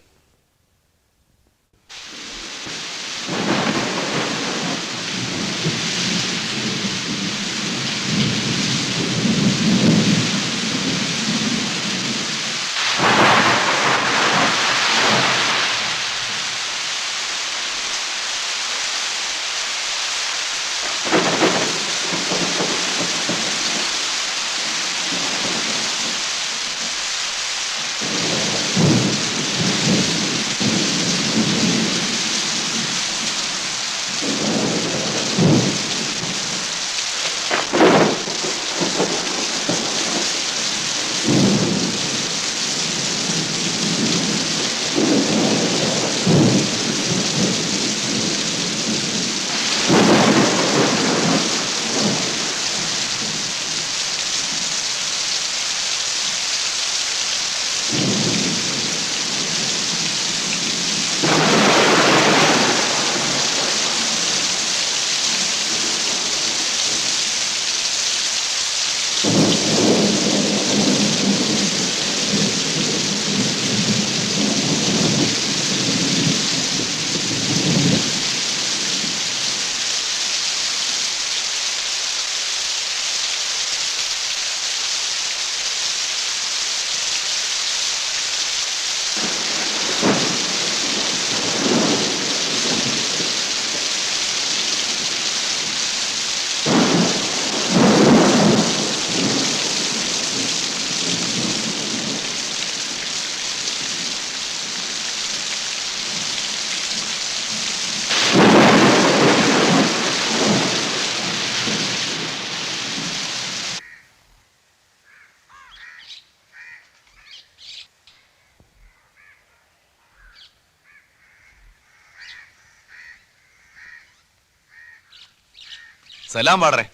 സലാം പാടറേ.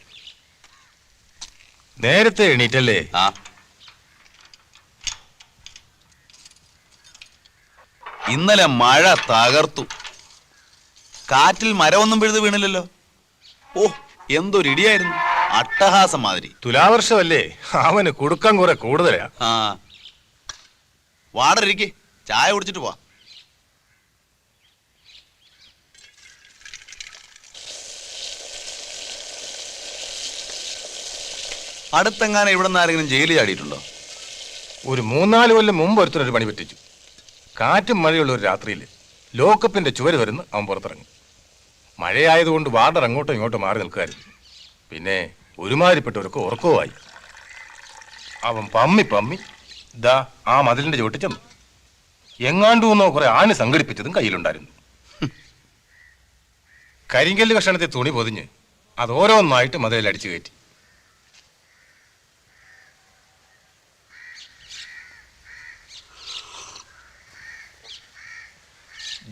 നേരത്തെ എണീറ്റല്ലേ? ആ, ഇന്നലെ മഴ തകർത്തു. കാറ്റിൽ മരമൊന്നും പിഴുത് വീണില്ലല്ലോ. ഓ, എന്തൊരു ഇടിയായിരുന്നു, അട്ടഹാസം മാതിരി. തുലാവർഷമല്ലേ, അവന് കുടുക്കം കുറെ കൂടുതലാ. ആ, വാടരിക്ക്, ചായ കുടിച്ചിട്ട് പോവാ. അടുത്തെങ്ങാനും ഇവിടെ നിന്ന് ആരെങ്കിലും ജയിലിൽ ചാടിയിട്ടുണ്ടോ? ഒരു 3-4 കൊല്ലം മുമ്പ് ഒരുത്തരൊരു പണി പറ്റിച്ചു. കാറ്റും മഴയുള്ള ഒരു രാത്രിയിൽ ലോക്കപ്പിന്റെ ചുവര് വരുന്ന അവൻ പുറത്തിറങ്ങി. മഴയായതുകൊണ്ട് വാർഡർ അങ്ങോട്ടും ഇങ്ങോട്ടും മാറി നിൽക്കായിരുന്നു. പിന്നെ ഒരുമാതിരിപ്പെട്ടവർക്ക് ഉറക്കവുമായി. അവൻ പമ്മി ദാ ആ മതിലിന്റെ ചുവട്ടിൽ ചെന്നു. എങ്ങാണ്ടൂന്നോ കുറെ ആണി സംഘടിപ്പിച്ചതും കയ്യിലുണ്ടായിരുന്നു. കരിങ്കല്ല് കഷണത്തെ തുണി പൊതിഞ്ഞ് അത് ഓരോന്നായിട്ട് മതിലിൽ അടിച്ചു കയറ്റി.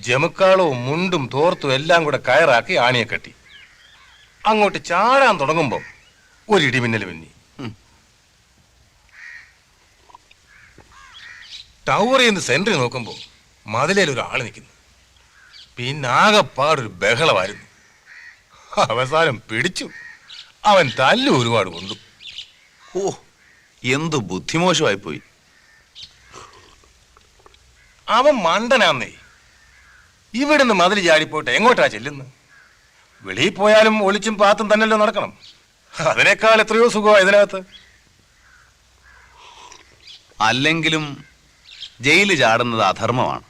ജമുക്കാളവും മുണ്ടും തോർത്തും എല്ലാം കൂടെ കയറാക്കി ആണിയെ കെട്ടി. അങ്ങോട്ട് ചാടാൻ തുടങ്ങുമ്പോ ഒരു ഇടിമിന്നൽ മിന്നി. ടവറിൽ നിന്ന് സെന്ററിൽ നോക്കുമ്പോ മതിലേൽ ഒരാള് നിൽക്കുന്നു. പിന്നെ ആകെപ്പാടൊരു ബഹളമായിരുന്നു. അവസാനം പിടിച്ചു. അവൻ തല്ലു ഒരുപാട് കൊണ്ടു. ഓ, എന്തു ബുദ്ധിമോശമായി പോയി. അവൻ മണ്ടനാന്നേ. ഇവിടുന്ന് മതിൽ ചാടിപ്പോയിട്ട് എങ്ങോട്ടാ ചെല്ലുന്നു? വെളിയിൽ പോയാലും ഒളിച്ചും പാത്തും തന്നെയല്ലോ നടക്കണം. അതിനേക്കാൾ എത്രയോ സുഖമാ ഇതിനകത്ത്. അല്ലെങ്കിലും ജയിലിൽ ചാടുന്നത് അധർമ്മമാണ്.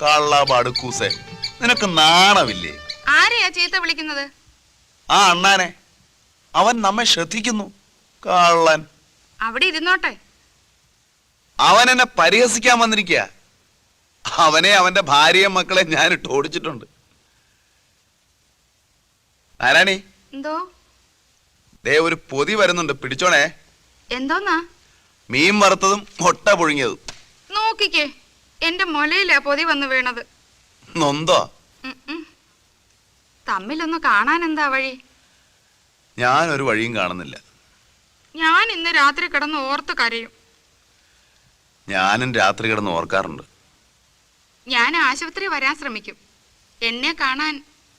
കള്ളബടുക്കൂസേ, നിനക്ക് നാണമില്ലേ? ആരെയാ ചീത്ത വിളിക്കുന്നത്? ആ അണ്ണാനെ. അവൻ നമ്മെ ശ്രദ്ധിക്കുന്നു. കള്ളൻ. അവിടെ ഇരുന്നോട്ടെ. അവൻ എന്നെ പരിഹസിക്കാൻ വന്നിരിക്കുക. അവനെ അവന്റെ ഭാര്യയും മക്കളെ ഞാൻ ഇട്ട് ഓടിച്ചിട്ടുണ്ട്. ആരാണി? എന്തോ? ദേ ഒരു പൊതി വരുന്നുണ്ട്, പിടിച്ചോണേ. എന്തോന്നാ? മീൻ വറുത്തതും മുട്ട പുഴുങ്ങിയതും. നോക്കിക്കേ, എന്റെ മുലയിലാ പൊതി വന്ന് വീണത്. നൊന്തോ? തമ്മിലൊന്ന് കാണാൻ എന്താ വഴി? ഞാനൊരു വഴിയും കാണുന്നില്ല. ഞാൻ ഇന്ന് രാത്രി കിടന്ന് ഓർത്ത് കരയും. ഞാനും രാത്രി കിടന്ന് ഓർക്കാറുണ്ട്. ഞാൻ ആശുപത്രി വരാൻ ശ്രമിക്കും. എന്നെ കാണാൻ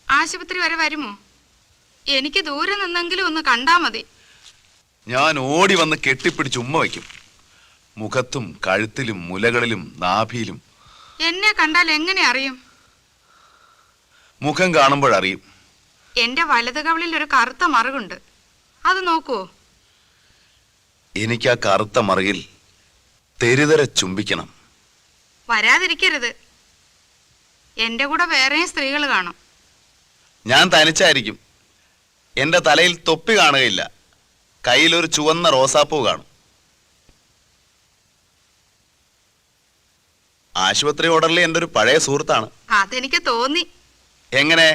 ആശുപത്രി വരെ വരുമോ? എനിക്ക് ദൂരെ നിന്നെങ്കിലും ഒന്ന് കണ്ടാ മതി. ഞാൻ ഓടി വന്ന് കെട്ടിപ്പിടിച്ച് ഉമ്മ വയ്ക്കും. മുഖത്തും കഴുത്തിലും മുലകളിലും നാഭിയിലും. എന്നെ കണ്ടാൽ എങ്ങനെ അറിയും? മുഖം കാണുമ്പോഴറിയും. എന്റെ വലത് കവിളിൽ ഒരു കറുത്ത മറുകുണ്ട്, അത് നോക്കുവോ? എനിക്ക് ആ കറുത്ത മറുകിൽ തെരുതര ചുംബിക്കണം. വരാതിരിക്കരുത്. എന്റെ കൂടെ വേറെയും സ്ത്രീകൾ കാണും. ഞാൻ തനിച്ചായിരിക്കും. എന്റെ തലയിൽ തൊപ്പി കാണുകയില്ല. കയ്യിലൊരു ചുവന്ന റോസാപ്പൂ കാണും. ആശുപത്രി ഓർഡറിൽ എൻ്റെ ഒരു പഴയ സുഹൃത്താണ്. അതെനിക്ക് തോന്നി. എങ്ങനെ?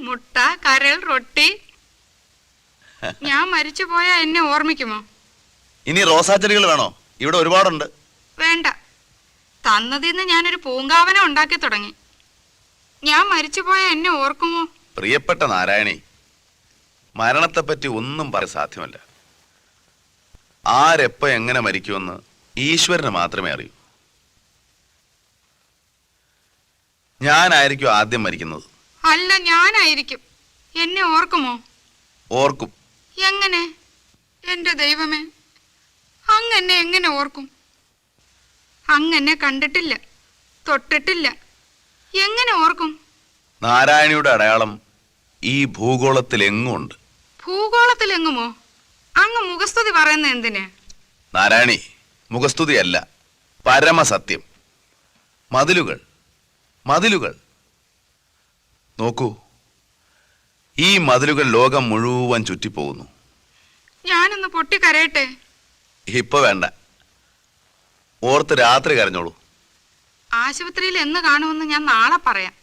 മുട്ട, കരൾ, റൊട്ടി. ഞാൻ മരിച്ചു പോയാ എന്നെ ഓർമ്മിക്കുമോ? ഇനി റോസാച്ചെടികൾ വേണോ? ഇവിടെ ഒരുപാടുണ്ട്. വേണ്ട. തന്നതിന്ന് ഞാനൊരു പൂങ്കാവനം ഉണ്ടാക്കി തുടങ്ങി. ഞാൻ മരിച്ചു പോയാ എന്നെ ഓർക്കുമോ? പ്രിയപ്പെട്ട നാരായണി, മരണത്തെപ്പറ്റി ഒന്നും പറയാൻ സാധ്യമല്ല. ആരെപ്പോ എങ്ങനെ മരിക്കുമെന്ന് ഈശ്വരന് മാത്രമേ അറിയൂ. ഞാനായിരിക്കും ആദ്യം മരിക്കുന്നത്. അല്ല, ഞാനായിരിക്കും. എന്നെ ഓർക്കുമോ? ഓർക്കും. എങ്ങനെ? എന്റെ ദൈവമേ, അങ്ങെന്നെ എങ്ങനെ ഓർക്കും? അങ്ങനെ കണ്ടിട്ടില്ല, തൊട്ടിട്ടില്ല, എങ്ങനെ ഓർക്കും? നാരായണിയുടെ അടയാളം ഈ ഭൂഗോളത്തിൽ എങ്ങും ഉണ്ട്. ഭൂഗോളത്തിൽ എങ്ങുമോ? അങ്ങ് മുഖസ്തുതി പറയുന്ന എന്തിന്? നാരായണി, മുഖസ്തുതിയല്ല, പരമസത്യം. മതിലുകൾ, മതിലുകൾ നോക്കൂ. ഈ മതിലുകൾ ലോകം മുഴുവൻ ചുറ്റിപ്പോകുന്നു. ഞാനൊന്ന് പൊട്ടിക്കരയട്ടെ? ഇപ്പൊ വേണ്ട, ഓർത്ത് രാത്രി കരഞ്ഞോളൂ. ആശുപത്രിയിൽ എന്ന് കാണുമെന്ന് ഞാൻ നാളെ പറയാം.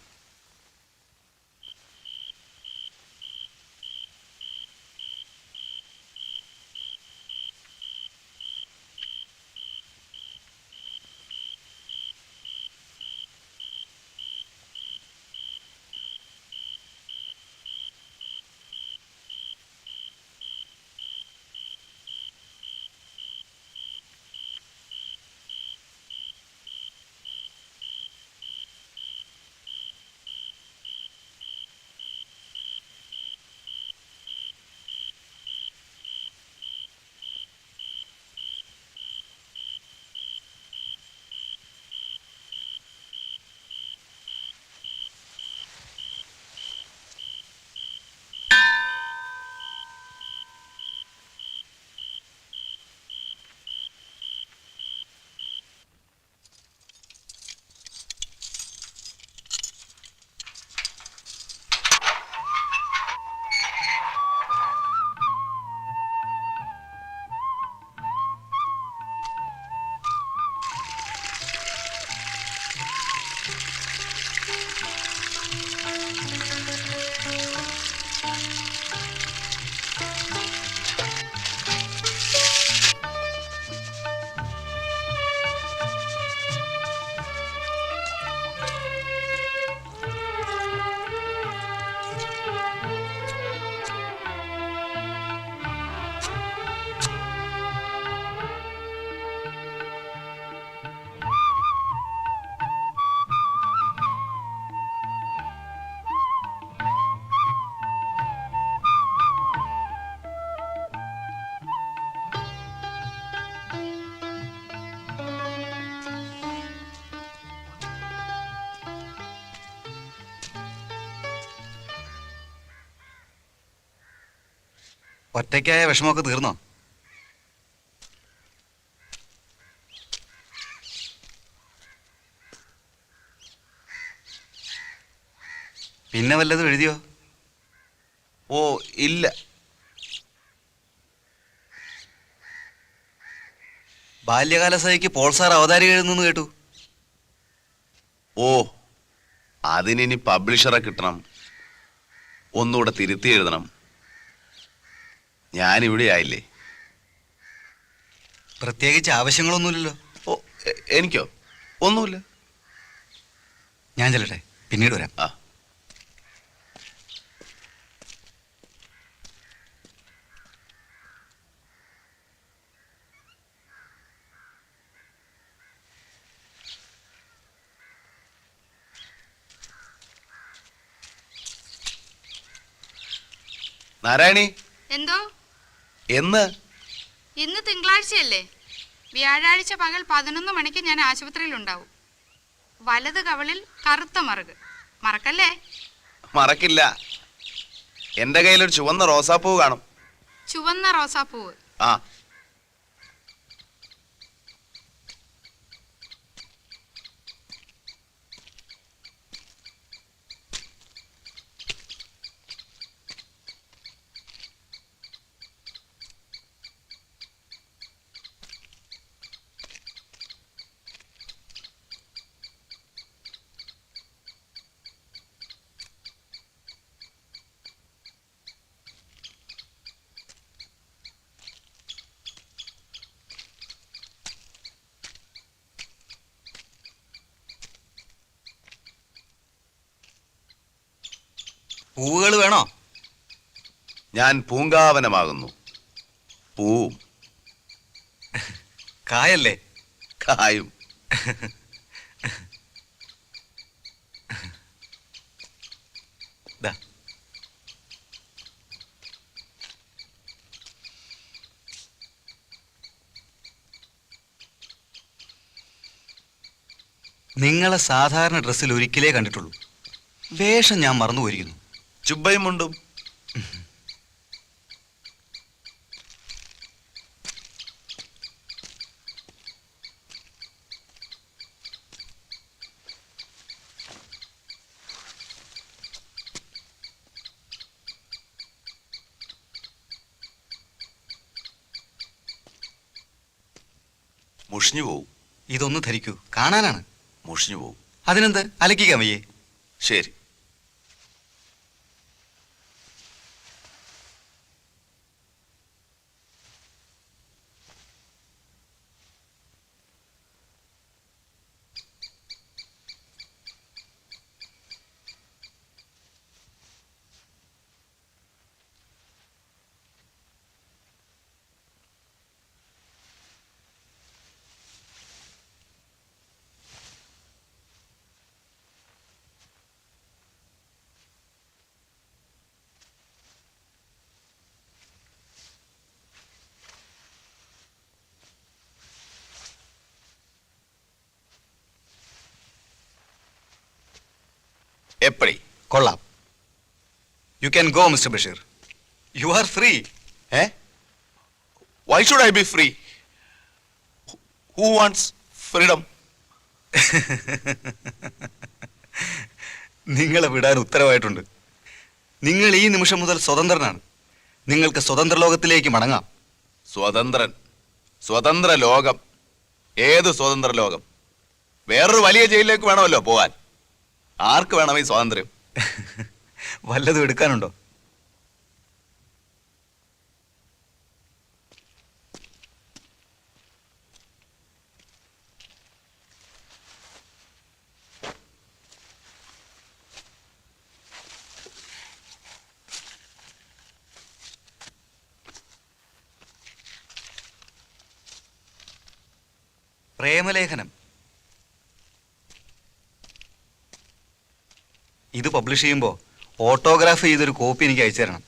ഒറ്റയ്ക്കായ വിഷമമൊക്കെ തീർന്നോ? പിന്നെ വല്ലതും എഴുതിയോ? ഓ ഇല്ല. ബാല്യകാലസഖിക്ക് പോൾ സാർ അവതാരിക എഴുതുന്നു കേട്ടു. ഓ, അതിനി പബ്ലിഷറെ കിട്ടണം, ഒന്നുകൂടെ തിരുത്തി എഴുതണം. ഞാനിവിടെ ആയില്ലേ. പ്രത്യേകിച്ച് ആവശ്യങ്ങളൊന്നുമില്ലല്ലോ. ഓ, എനിക്കോ? ഒന്നുമില്ല. ഞാൻ ചെല്ലട്ടെ, പിന്നീട് വരാം. ആ. നാരായണി, എന്തോ? എന്ന്? ഇന്ന് തിങ്കളാഴ്ചയല്ലേ? വ്യാഴാഴ്ച പകൽ 11 മണിക്ക് ഞാൻ ആശുപത്രിയിൽ ഉണ്ടാവും. വലത് കവളിൽ കറുത്ത മറുക്. മറക്കല്ലേ? മറക്കില്ല. എന്റെ കയ്യിലൊരു ചുവന്ന റോസാപ്പൂവ് കാണും. ചുവന്ന റോസാപ്പൂവ്? ആ. പൂവുകൾ വേണോ? ഞാൻ പൂങ്കാവനമാകുന്നു. പൂവും കായല്ലേ? കായും. ദാ. നിങ്ങളെ സാധാരണ ഡ്രസ്സിൽ ഒരിക്കലേ കണ്ടിട്ടുള്ളൂ. വേഷം ഞാൻ മറന്നു പോയിരിക്കുന്നു. ചുബയും മുണ്ടും. മുഷിഞ്ഞു പോവും. ഇതൊന്ന് ധരിക്കൂ, കാണാനാണ്. മുഷിഞ്ഞു പോവും. അതിനെന്ത്, അലക്കിക്കാൻ വയ്യേ? ശരി. എപ്പടി? കൊള്ളാം. You can go mister Basheer. You are free. Why should I be free? Who wants freedom? നിങ്ങളെ വിടാൻ ഉത്തരവായിട്ടുണ്ട്. നിങ്ങൾ ഈ നിമിഷം മുതൽ സ്വതന്ത്രനാണ്. നിങ്ങൾക്ക് സ്വതന്ത്ര ലോകത്തിലേക്ക് മടങ്ങാം. സ്വതന്ത്രൻ? സ്വതന്ത്ര ലോകം? ഏത് സ്വതന്ത്ര ലോകം? വേറൊരു വലിയ ജയിലിലേക്ക് വേണമല്ലോ പോവാൻ. ആർക്ക് വേണം ഈ സ്വാതന്ത്ര്യം? വല്ലതും എടുക്കാനുണ്ടോ? പ്രേമലേഖനം. ഇത് പബ്ലിഷ് ചെയ്യുമ്പോൾ ഓട്ടോഗ്രാഫ് ചെയ്തൊരു കോപ്പി എനിക്ക് അയച്ചു തരണം.